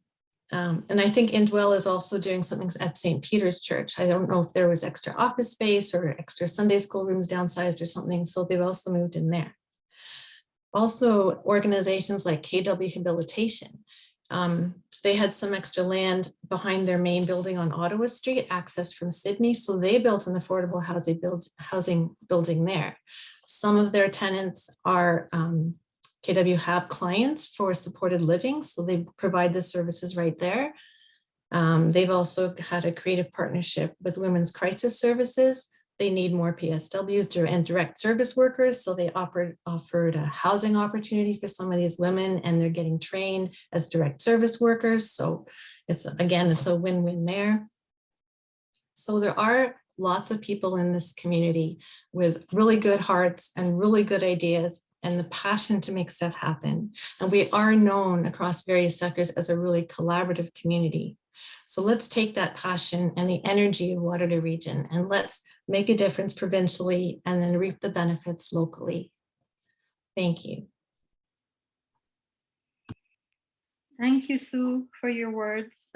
H: And I think Indwell is also doing something at St. Peter's Church. I don't know if there was extra office space or extra Sunday school rooms downsized or something. So they've also moved in there. Also, organizations like KW Rehabilitation. They had some extra land behind their main building on Ottawa Street, accessed from Sydney. So they built an affordable housing building there. Some of their tenants are KW HAB clients for supported living. So they provide the services right there. They've also had a creative partnership with Women's Crisis Services. They need more PSWs and direct service workers. So they offered a housing opportunity for some of these women, and they're getting trained as direct service workers. So it's a win-win there. So there are lots of people in this community with really good hearts and really good ideas and the passion to make stuff happen. And we are known across various sectors as a really collaborative community. So let's take that passion and the energy of Waterloo Region and let's make a difference provincially and then reap the benefits locally. Thank you.
C: Thank you, Sue, for your words.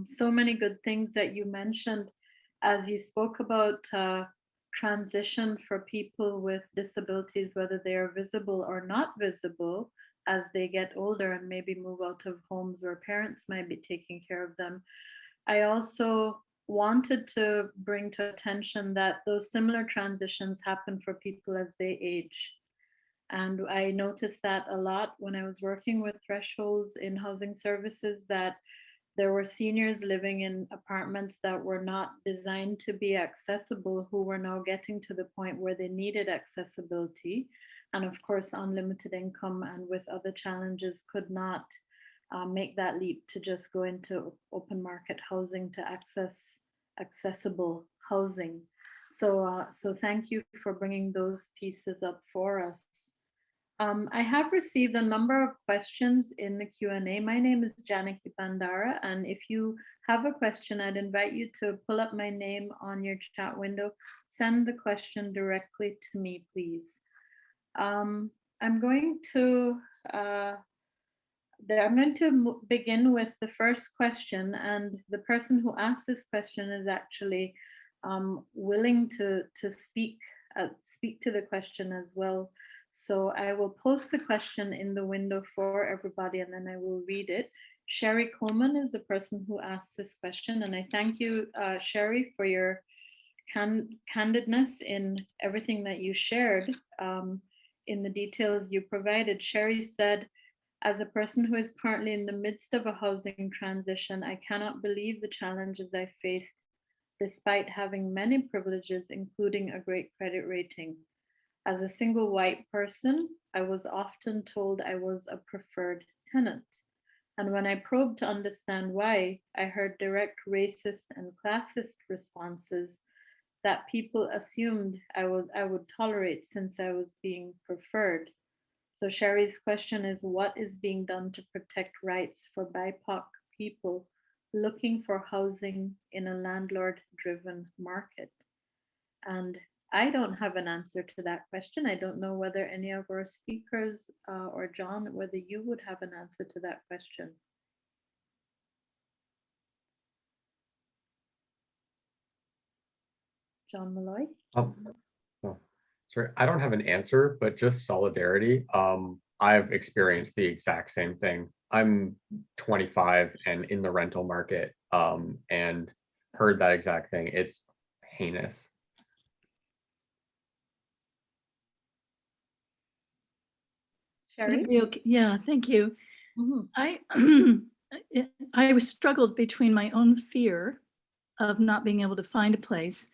C: So many good things that you mentioned as you spoke about transition for people with disabilities, whether they are visible or not visible, as they get older and maybe move out of homes where parents might be taking care of them. I also wanted to bring to attention that those similar transitions happen for people as they age. And I noticed that a lot when I was working with thresholds in housing services, that there were seniors living in apartments that were not designed to be accessible, who were now getting to the point where they needed accessibility. And of course, on limited income and with other challenges could not make that leap to just go into open market housing to access accessible housing. So thank you for bringing those pieces up for us. I have received a number of questions in the Q&A. My name is Janaki Bandara, and if you have a question, I'd invite you to pull up my name on your chat window. Send the question directly to me, please. I'm going to begin with the first question, and the person who asked this question is actually willing to speak to the question as well. So I will post the question in the window for everybody, and then I will read it. Sherry Coleman is the person who asked this question, and I thank you, Sherry, for your candidness in everything that you shared. In the details you provided. Sherry said, as a person who is currently in the midst of a housing transition, I cannot believe the challenges I faced despite having many privileges, including a great credit rating. As a single white person, I was often told I was a preferred tenant. And when I probed to understand why, I heard direct racist and classist responses that people assumed I would tolerate since I was being preferred. So Sherry's question is, what is being done to protect rights for BIPOC people looking for housing in a landlord-driven market? And I don't have an answer to that question. I don't know whether any of our speakers or John, whether you would have an answer to that question. John Milloy?
D: Sorry, I don't have an answer, but just solidarity. I've experienced the exact same thing. I'm 25 and in the rental market and heard that exact thing. It's heinous.
C: Sherry?
I: Yeah, thank you. I was struggled between my own fear of not being able to find a place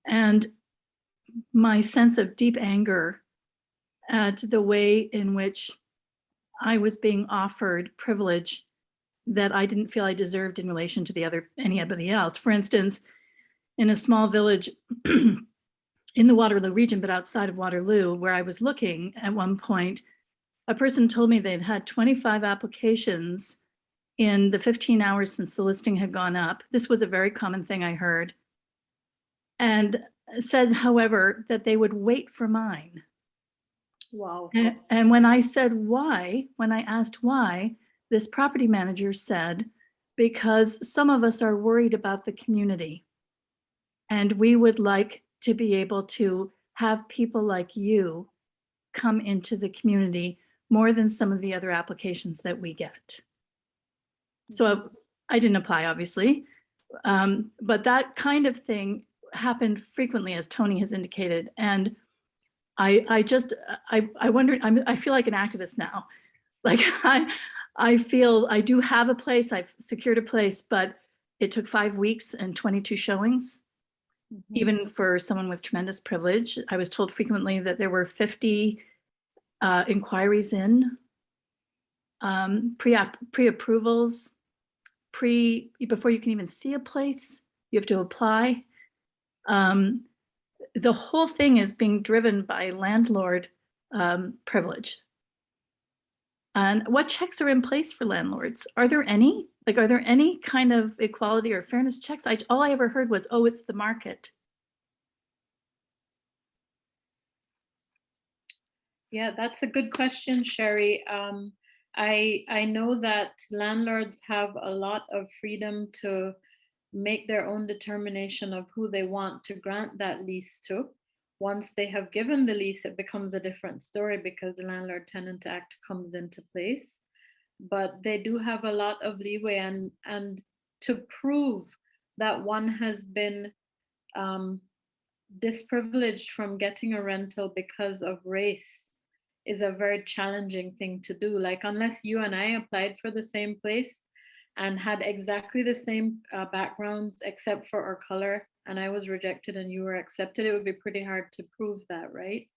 I: and my sense of deep anger at the way in which I was being offered privilege that I didn't feel I deserved in relation to anybody else. For instance, in a small village in the Waterloo region, but outside of Waterloo, where I was looking at one point, a person told me they'd had 25 applications in the 15 hours since the listing had gone up. This was a very common thing I heard. And said, however, that they would wait for mine.
C: Wow.
I: And when I said why, when I asked why, this property manager said because some of us are worried about the community. And we would like to be able to have people like you come into the community more than some of the other applications that we get. So I didn't apply, obviously, but that kind of thing happened frequently, as Tony has indicated. And I wonder, I feel like an activist now. Like I feel I do have a place, I've secured a place, but it took 5 weeks and 22 showings. Even for someone with tremendous privilege. I was told frequently that there were 50 inquiries in, pre-approvals, before you can even see a place, you have to apply. The whole thing is being driven by landlord privilege. And what checks are in place for landlords? Are there any? Like, are there any kind of equality or fairness checks? All I ever heard was, oh, it's the market.
C: Yeah, that's a good question, Sherry. I know that landlords have a lot of freedom to make their own determination of who they want to grant that lease to. Once they have given the lease, it becomes a different story because the Landlord-Tenant Act comes into place. But they do have a lot of leeway, and to prove that one has been disprivileged from getting a rental because of race is a very challenging thing to do. Like, unless you and I applied for the same place and had exactly the same backgrounds except for our color, and I was rejected and you were accepted, it would be pretty hard to prove that, right?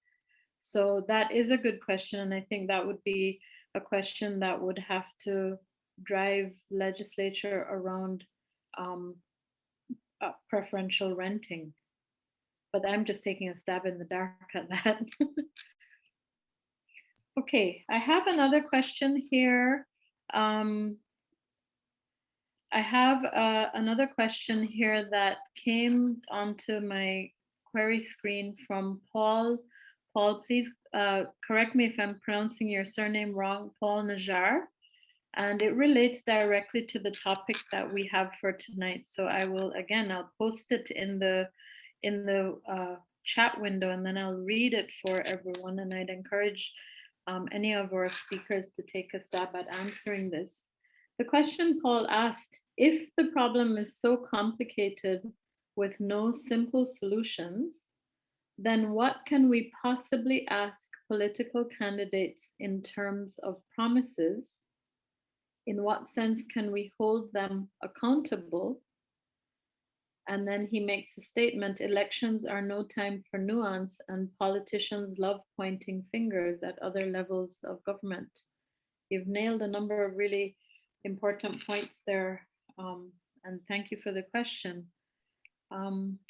C: So that is a good question, and I think that would be a question that would have to drive legislature around preferential renting. But I'm just taking a stab in the dark at that. Okay, I have another question here. I have another question here that came onto my query screen from Paul. Paul, please correct me if I'm pronouncing your surname wrong, Paul Najar. And it relates directly to the topic that we have for tonight. So I will, again, I'll post it in the chat window, and then I'll read it for everyone. And I'd encourage any of our speakers to take a stab at answering this. The question Paul asked, if the problem is so complicated with no simple solutions, then what can we possibly ask political candidates in terms of promises? In what sense can we hold them accountable? And then he makes a statement, elections are no time for nuance, and politicians love pointing fingers at other levels of government. You've nailed a number of really important points there, and thank you for the question.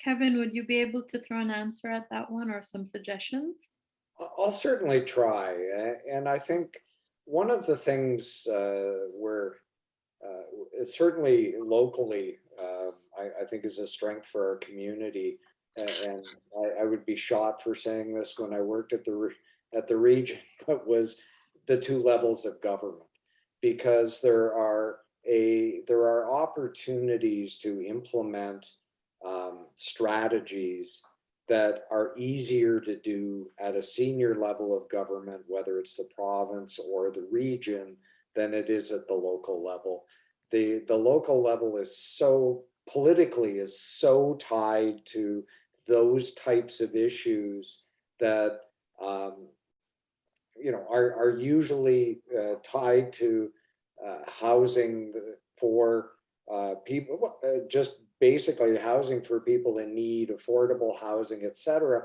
C: Kevin, would you be able to throw an answer at that one or some suggestions?
G: I'll certainly try. And I think one of the things where certainly locally, I think is a strength for our community. And I would be shot for saying this when I worked at the region, but was the two levels of government, because there are opportunities to implement strategies that are easier to do at a senior level of government, whether it's the province or the region, than it is at the local level. The local level is so politically tied to those types of issues that are usually tied to housing for people, just basically housing for people in need, affordable housing, etc.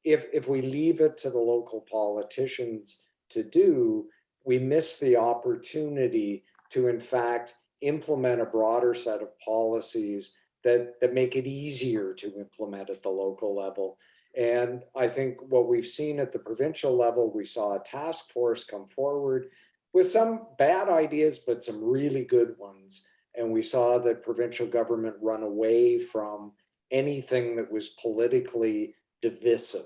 G: If we leave it to the local politicians to do, we miss the opportunity to, in fact, implement a broader set of policies that make it easier to implement at the local level. And I think what we've seen at the provincial level, we saw a task force come forward with some bad ideas, but some really good ones. And we saw the provincial government run away from anything that was politically divisive.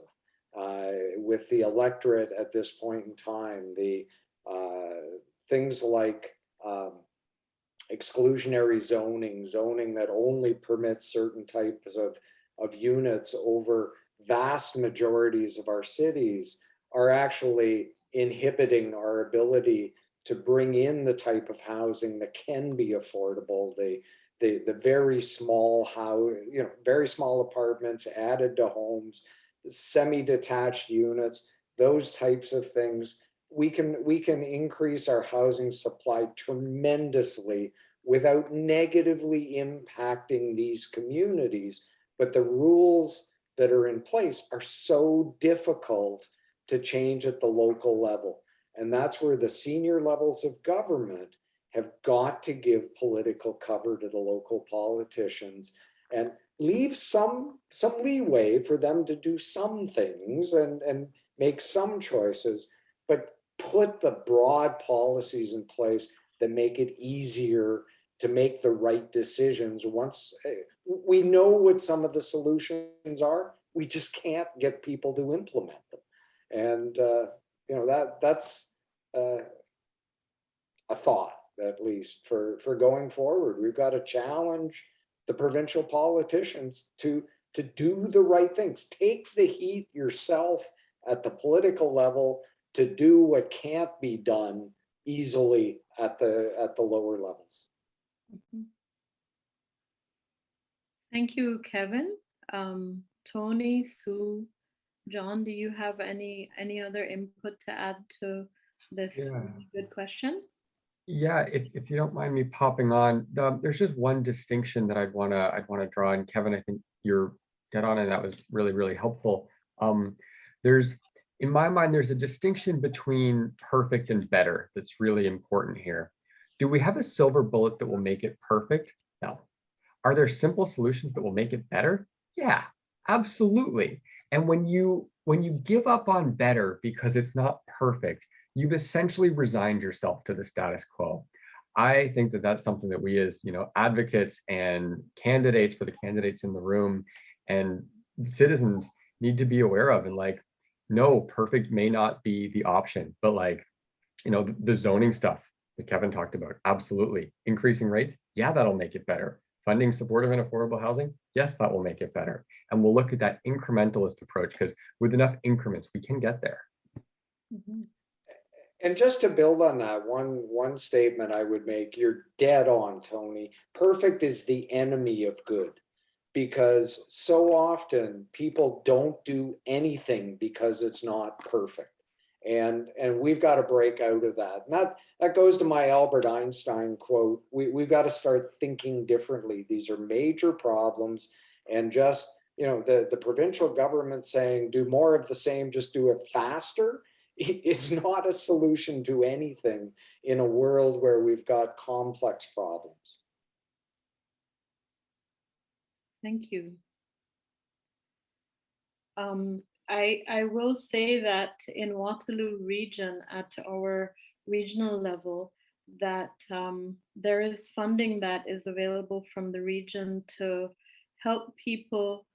G: With the electorate at this point in time, the things like exclusionary zoning that only permits certain types of units over vast majorities of our cities are actually inhibiting our ability to bring in the type of housing that can be affordable. The very small very small apartments added to homes, semi-detached units, those types of things. We can increase our housing supply tremendously without negatively impacting these communities. But the rules that are in place are so difficult to change at the local level. And that's where the senior levels of government have got to give political cover to the local politicians and leave some leeway for them to do some things and make some choices, but put the broad policies in place that make it easier to make the right decisions. Once we know what some of the solutions are, we just can't get people to implement them. And that's a thought, at least for going forward. We've got to challenge the provincial politicians to do the right things. Take the heat yourself at the political level to do what can't be done easily at the lower levels.
C: Thank you, Kevin. Tony, Sue, John, do you have any other input to add to this good question?
D: Yeah, if you don't mind me popping on, there's just one distinction that I'd wanna draw, and Kevin, I think you're dead on, and that was really, really helpful. In my mind, there's a distinction between perfect and better that's really important here. Do we have a silver bullet that will make it perfect? No. Are there simple solutions that will make it better? Yeah, absolutely. And when you give up on better because it's not perfect, you've essentially resigned yourself to the status quo. I think that that's something that we as advocates and candidates, for the candidates in the room and citizens, need to be aware of. And no, perfect may not be the option, but the zoning stuff that Kevin talked about, absolutely. Increasing rates, yeah, that'll make it better. Funding supportive and affordable housing, yes, that will make it better. And we'll look at that incrementalist approach, because with enough increments, we can get there.
C: Mm-hmm.
G: And just to build on that, one statement I would make, you're dead on, Tony. Perfect is the enemy of good, because so often people don't do anything because it's not perfect. And we've got to break out of that. And that goes to my Albert Einstein quote. We've got to start thinking differently. These are major problems, and just the provincial government saying do more of the same, just do it faster, is not a solution to anything in a world where we've got complex problems.
C: Thank you. I will say that in Waterloo region, at our regional level, that there is funding that is available from the region to help people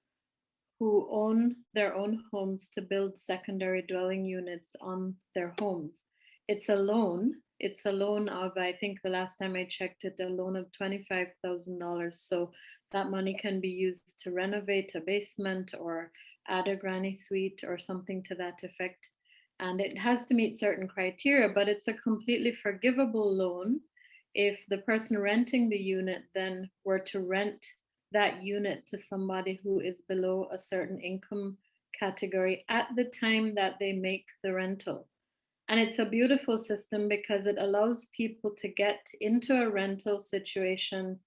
C: who own their own homes to build secondary dwelling units on their homes. It's a loan. It's a loan of, I think the last time I checked it, a loan of $25,000. So that money can be used to renovate a basement or add a granny suite or something to that effect. And it has to meet certain criteria, but it's a completely forgivable loan if the person renting the unit then were to rent that unit to somebody who is below a certain income category at the time that they make the rental. And it's a beautiful system because it allows people to get into a rental situation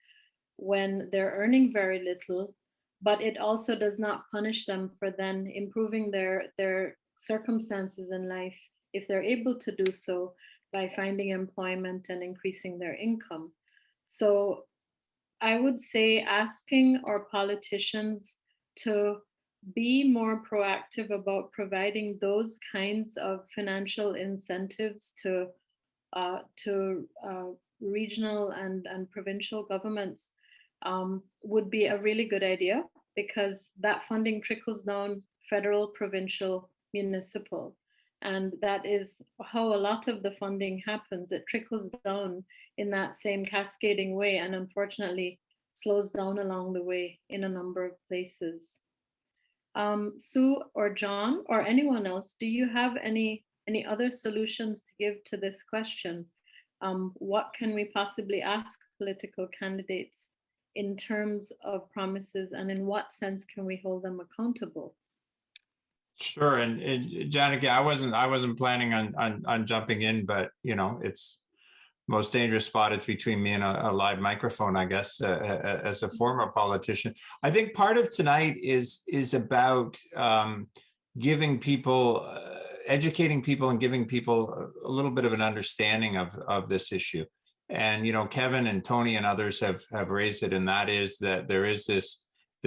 C: when they're earning very little, but it also does not punish them for then improving their circumstances in life if they're able to do so by finding employment and increasing their income. So I would say asking our politicians to be more proactive about providing those kinds of financial incentives to regional and provincial governments would be a really good idea, because that funding trickles down federal, provincial, municipal. And that is how a lot of the funding happens. It trickles down in that same cascading way, and unfortunately slows down along the way in a number of places. Sue or John or anyone else, do you have any other solutions to give to this question? What can we possibly ask political candidates in terms of promises, and in what sense can we hold them accountable?
B: Sure, and Janaki, I wasn't planning on jumping in, but you know, it's most dangerous spot is between me and a live microphone, I guess, as a former politician. I think part of tonight is about giving people, educating people and giving people a little bit of an understanding of this issue. And, you know, Kevin and Tony and others have raised it, and that is that there is this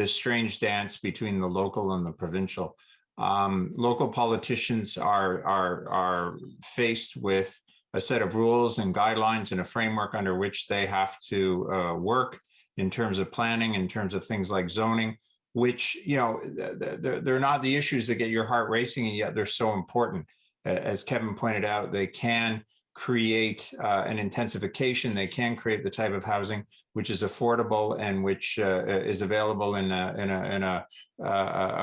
B: strange dance between the local and the provincial. Local politicians are faced with a set of rules and guidelines and a framework under which they have to work in terms of planning, in terms of things like zoning, which, you know, they're not the issues that get your heart racing, and yet they're so important. As Kevin pointed out, they can create an intensification. They can create the type of housing which is affordable and which is available in a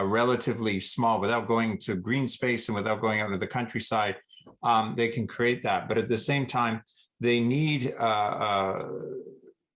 B: relatively small, without going to green space and without going out into the countryside. They can create that, but at the same time, they need the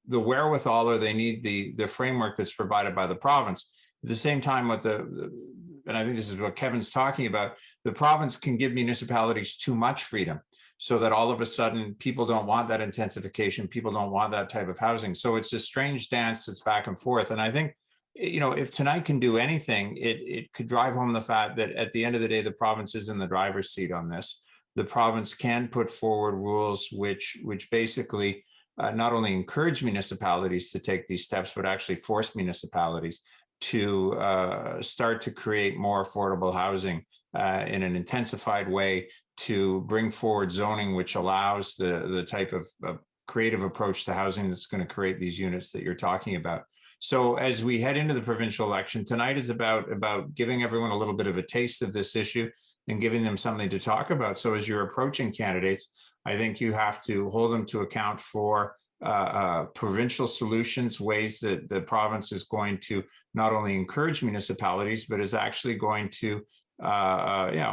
B: wherewithal, or they need the framework that's provided by the province. At the same time, and I think this is what Kevin's talking about, the province can give municipalities too much freedom, so that all of a sudden people don't want that intensification, people don't want that type of housing. So it's a strange dance that's back and forth. And I think, you know, if tonight can do anything, it could drive home the fact that at the end of the day, the province is in the driver's seat on this. The province can put forward rules which basically not only encourage municipalities to take these steps, but actually force municipalities to start to create more affordable housing in an intensified way, to bring forward zoning which allows the type of creative approach to housing that's going to create these units that you're talking about. So as we head into the provincial election, tonight is about giving everyone a little bit of a taste of this issue and giving them something to talk about. So as you're approaching candidates, I think you have to hold them to account for provincial solutions, ways that the province is going to not only encourage municipalities, but is actually going to,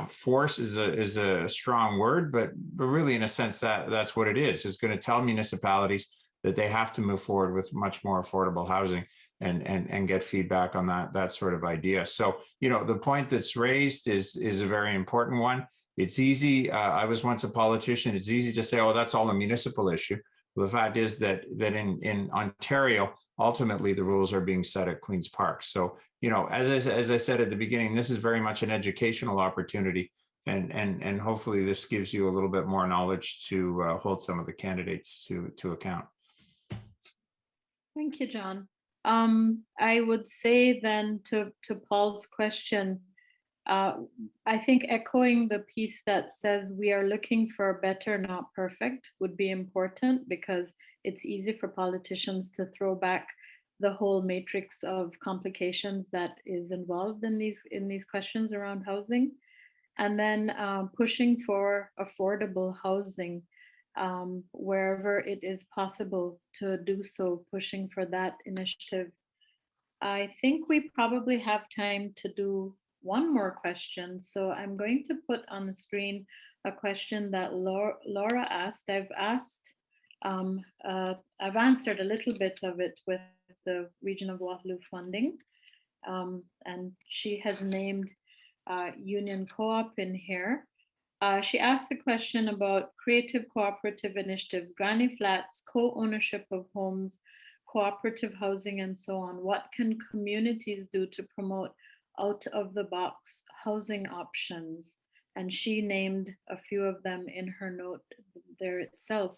B: force is a strong word, but really in a sense that's what it is going to tell municipalities that they have to move forward with much more affordable housing and get feedback on that sort of idea. So, you know, the point that's raised is a very important one. It's easy. I was once a politician. It's easy to say, oh, that's all a municipal issue. Well, the fact is that in Ontario, ultimately the rules are being set at Queen's Park. So, you know, as I said at the beginning, this is very much an educational opportunity, and hopefully this gives you a little bit more knowledge to hold some of the candidates to account.
C: Thank you, John. I would say then to Paul's question, I think echoing the piece that says we are looking for better, not perfect, would be important, because it's easy for politicians to throw back the whole matrix of complications that is involved in these questions around housing, and then pushing for affordable housing wherever it is possible to do so, pushing for that initiative. I think we probably have time to do one more question. So I'm going to put on the screen a question that Laura asked. I've answered a little bit of it with the Region of Waterloo funding. And she has named Union Co-op in here. She asked a question about creative cooperative initiatives, granny flats, co-ownership of homes, cooperative housing, and so on. What can communities do to promote out-of-the-box housing options? And she named a few of them in her note there itself.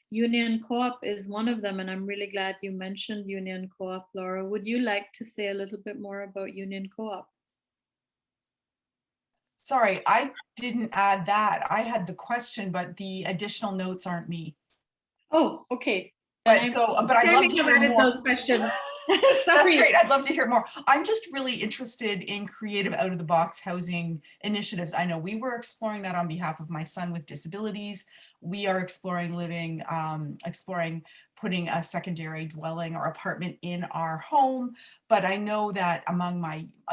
C: Union Co-op is one of them, and I'm really glad you mentioned Union Co-op, Laura. Would you like to say a little bit more about Union Co-op?
A: Sorry, I didn't add that. I had the question, but the additional notes aren't me.
C: Oh, okay.
A: But I love to hear more.
C: Those questions.
A: That's
C: Sorry.
A: great. I'd love to hear more. I'm just really interested in creative out-of-the-box housing initiatives. I know we were exploring that on behalf of my son with disabilities. We are exploring putting a secondary dwelling or apartment in our home. But I know that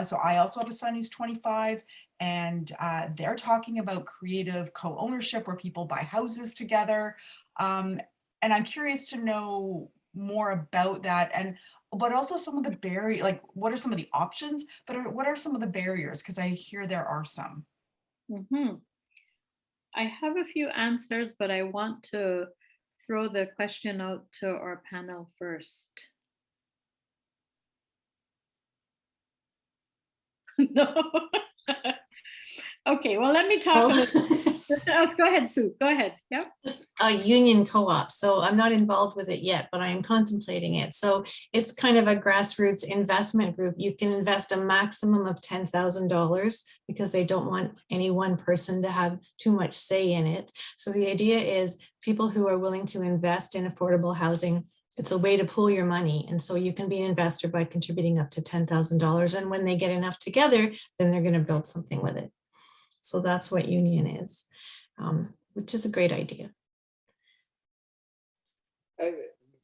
A: so I also have a son who's 25, and they're talking about creative co-ownership where people buy houses together. And I'm curious to know more about that, but also some of the barriers, like what are some of the options, but what are some of the barriers? Because I hear there are some.
C: Mhm. I have a few answers, but I want to throw the question out to our panel first. No. Okay, well, let me talk a little. Go ahead, Sue. Go ahead. Yep.
H: A union co-op. So I'm not involved with it yet, but I am contemplating it. So it's kind of a grassroots investment group. You can invest a maximum of $10,000 because they don't want any one person to have too much say in it. So the idea is people who are willing to invest in affordable housing, it's a way to pool your money. And so you can be an investor by contributing up to $10,000. And when they get enough together, then they're going to build something with it. So that's what union is, which is a great idea.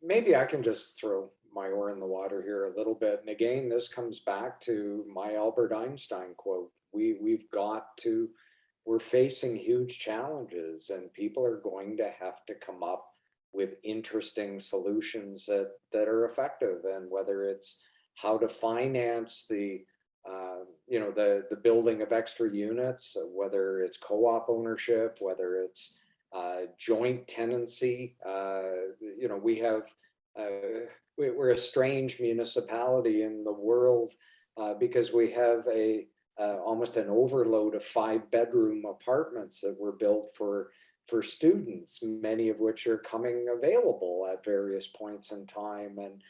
G: Maybe I can just throw my oar in the water here a little bit. And again, this comes back to my Albert Einstein quote. We're facing huge challenges, and people are going to have to come up with interesting solutions that are effective. And whether it's how to finance the building of extra units, whether it's co-op ownership, whether it's joint tenancy. We're a strange municipality in the world because we have almost an overload of 5-bedroom apartments that were built for students, many of which are coming available at various points in time. And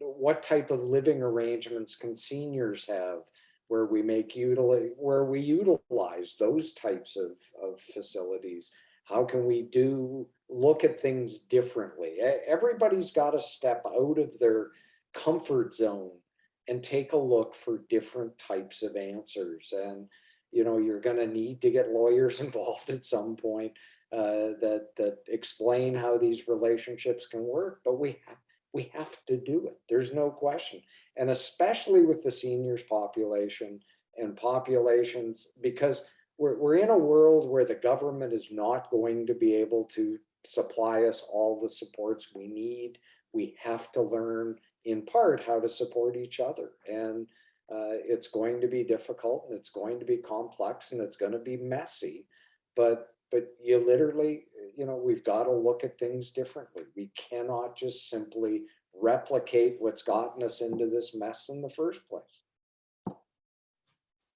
G: what type of living arrangements can seniors have where we utilize those types of facilities? How can we look at things differently? Everybody's got to step out of their comfort zone and take a look for different types of answers. And you're going to need to get lawyers involved at some point that explain how these relationships can work, but we have to do it. There's no question. And especially with the seniors population and populations, because we're in a world where the government is not going to be able to supply us all the supports we need. We have to learn in part how to support each other. And it's going to be difficult, and it's going to be complex, and it's going to be messy, but you literally, we've got to look at things differently. We cannot just simply replicate what's gotten us into this mess in the first place.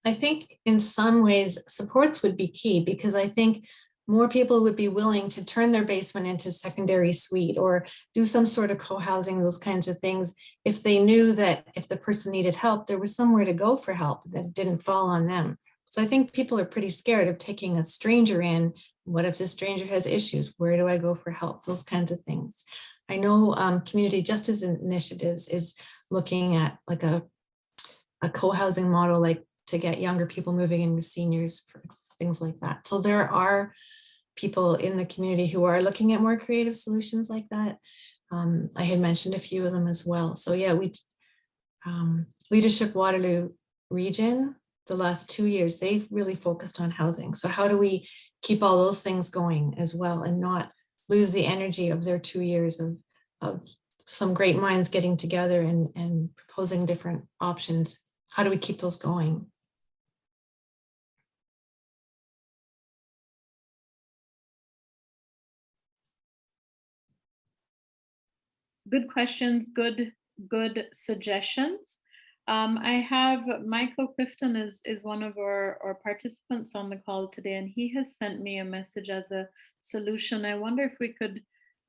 H: I think in some ways supports would be key, because I think more people would be willing to turn their basement into secondary suite or do some sort of co-housing, those kinds of things, if they knew that if the person needed help, there was somewhere to go for help, that it didn't fall on them. So I think people are pretty scared of taking a stranger in. What if this stranger has issues? Where do I go for help? Those kinds of things. I know Community Justice Initiatives is looking at like a co-housing model, like to get younger people moving in with seniors, for things like that. So there are people in the community who are looking at more creative solutions like that. I had mentioned a few of them as well. So yeah, Leadership Waterloo Region, the last 2 years, they've really focused on housing. So how do we keep all those things going as well and not lose the energy of their 2 years of some great minds getting together and proposing different options? How do we keep those going?
C: Good questions, good suggestions. I have Michael Clifton is one of our participants on the call today, and he has sent me a message as a solution. I wonder if we could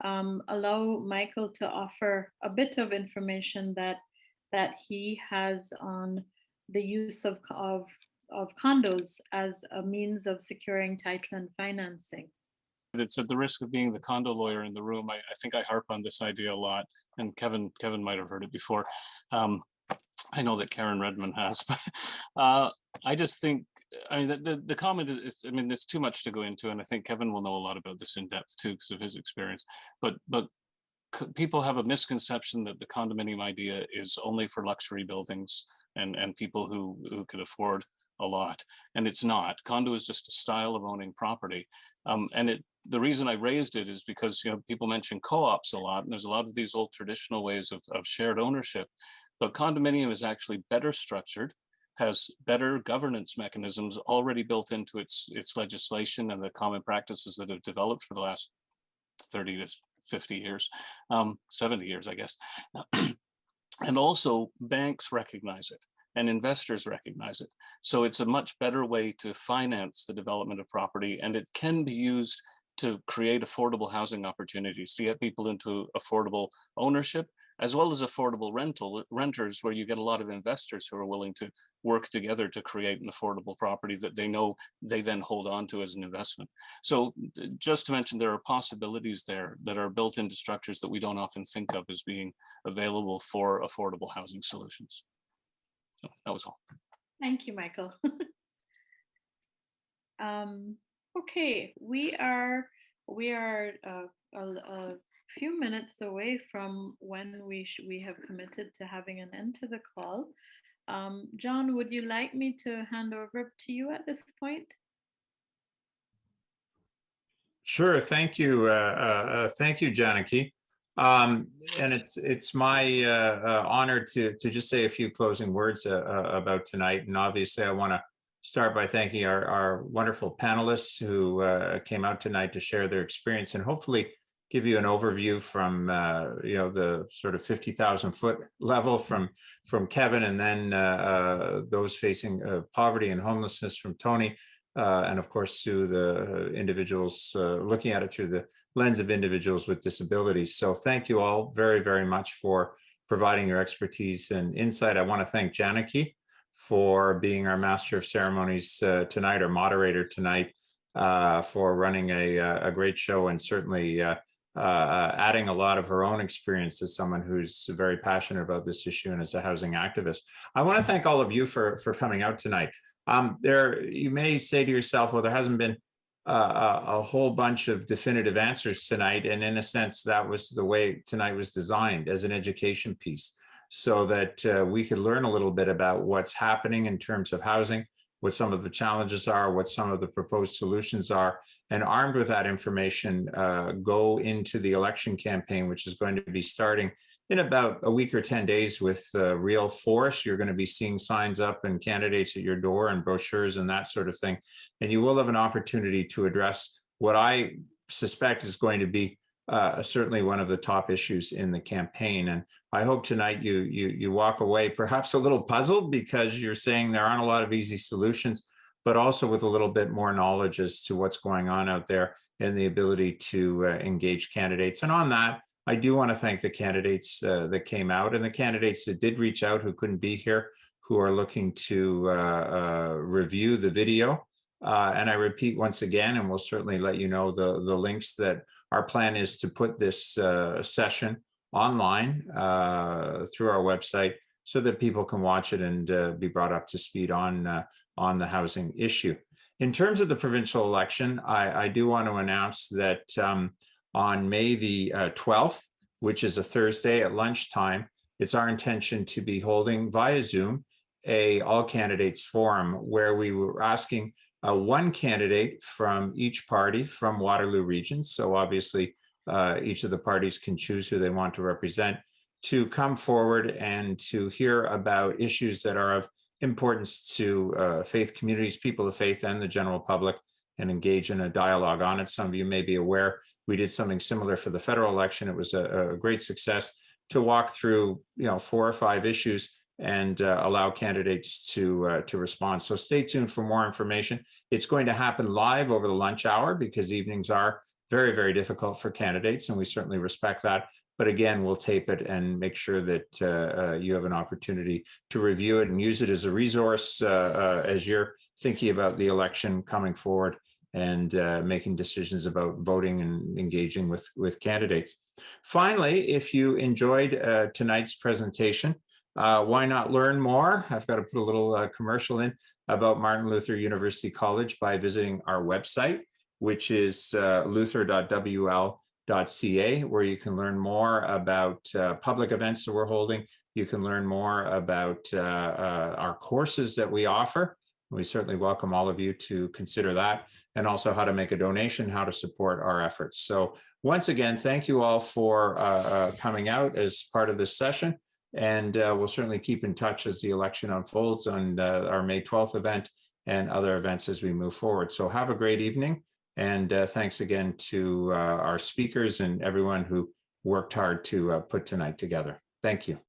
C: allow Michael to offer a bit of information that he has on the use of condos as a means of securing title and financing.
J: It's at the risk of being the condo lawyer in the room. I think I harp on this idea a lot, and Kevin might have heard it before. I know that Karen Redmond has, but I just think, I mean, the comment is, I mean, there's too much to go into, and I think Kevin will know a lot about this in depth too, because of his experience. But people have a misconception that the condominium idea is only for luxury buildings and people who could afford a lot, and it's not. Condo is just a style of owning property, and the reason I raised it is because, you know, people mention co-ops a lot, and there's a lot of these old traditional ways of shared ownership, but condominium is actually better structured, has better governance mechanisms already built into its legislation and the common practices that have developed for the last 30 to 50 years, 70 years, I guess. And also banks recognize it and investors recognize it. So it's a much better way to finance the development of property, and it can be used to create affordable housing opportunities, to get people into affordable ownership, as well as affordable renters, where you get a lot of investors who are willing to work together to create an affordable property that they know they then hold on to as an investment. So just to mention, there are possibilities there that are built into structures that we don't often think of as being available for affordable housing solutions. So that was all.
C: Thank you, Michael. Okay, we are a few minutes away from when we have committed to having an end to the call. John, would you like me to hand over to you at this point?
B: Sure, thank you. Thank you, Janaki. And it's my honor to just say a few closing words about tonight. And obviously, I want to start by thanking our wonderful panelists who came out tonight to share their experience and hopefully give you an overview from the sort of 50,000 foot level from Kevin, and then those facing poverty and homelessness from Tony, and of course to the individuals looking at it through the lens of individuals with disabilities. So thank you all very, very much for providing your expertise and insight. I want to thank Janaki for being our master of ceremonies tonight, our moderator tonight, for running a great show, and certainly adding a lot of her own experience as someone who's very passionate about this issue and as a housing activist. I want to thank all of you for coming out tonight. You may say to yourself, well, there hasn't been a whole bunch of definitive answers tonight. And in a sense, that was the way tonight was designed, as an education piece, so that we could learn a little bit about what's happening in terms of housing, what some of the challenges are, what some of the proposed solutions are, and armed with that information, go into the election campaign, which is going to be starting in about a week or 10 days with real force. You're going to be seeing signs up and candidates at your door and brochures and that sort of thing. And you will have an opportunity to address what I suspect is going to be certainly one of the top issues in the campaign. And I hope tonight you walk away perhaps a little puzzled, because you're saying there aren't a lot of easy solutions, but also with a little bit more knowledge as to what's going on out there and the ability to engage candidates. And on that, I do want to thank the candidates that came out, and the candidates that did reach out who couldn't be here, who are looking to review the video. And I repeat once again, and we'll certainly let you know the links, that our plan is to put this session online through our website so that people can watch it and be brought up to speed on the housing issue. In terms of the provincial election, I do want to announce that on May the 12th, which is a Thursday at lunchtime, it's our intention to be holding via Zoom a all candidates forum, where we were asking one candidate from each party from Waterloo region. So obviously each of the parties can choose who they want to represent, to come forward and to hear about issues that are of importance to faith communities, people of faith, and the general public, and engage in a dialogue on it. Some of you may be aware we did something similar for the federal election. It was a great success to walk through 4 or 5 issues and allow candidates to respond. So stay tuned for more information. It's going to happen live over the lunch hour, because evenings are very, very difficult for candidates, and we certainly respect that. But again, we'll tape it and make sure that you have an opportunity to review it and use it as a resource as you're thinking about the election coming forward and making decisions about voting and engaging with candidates. Finally, if you enjoyed tonight's presentation, why not learn more? I've got to put a little commercial in about Martin Luther University College by visiting our website, which is luther.wl.ca, where you can learn more about public events that we're holding. You can learn more about our courses that we offer. We certainly welcome all of you to consider that, and also how to make a donation, how to support our efforts. So once again, thank you all for coming out as part of this session. And we'll certainly keep in touch as the election unfolds on our May 12th event and other events as we move forward. So have a great evening. And thanks again to our speakers and everyone who worked hard to put tonight together. Thank you.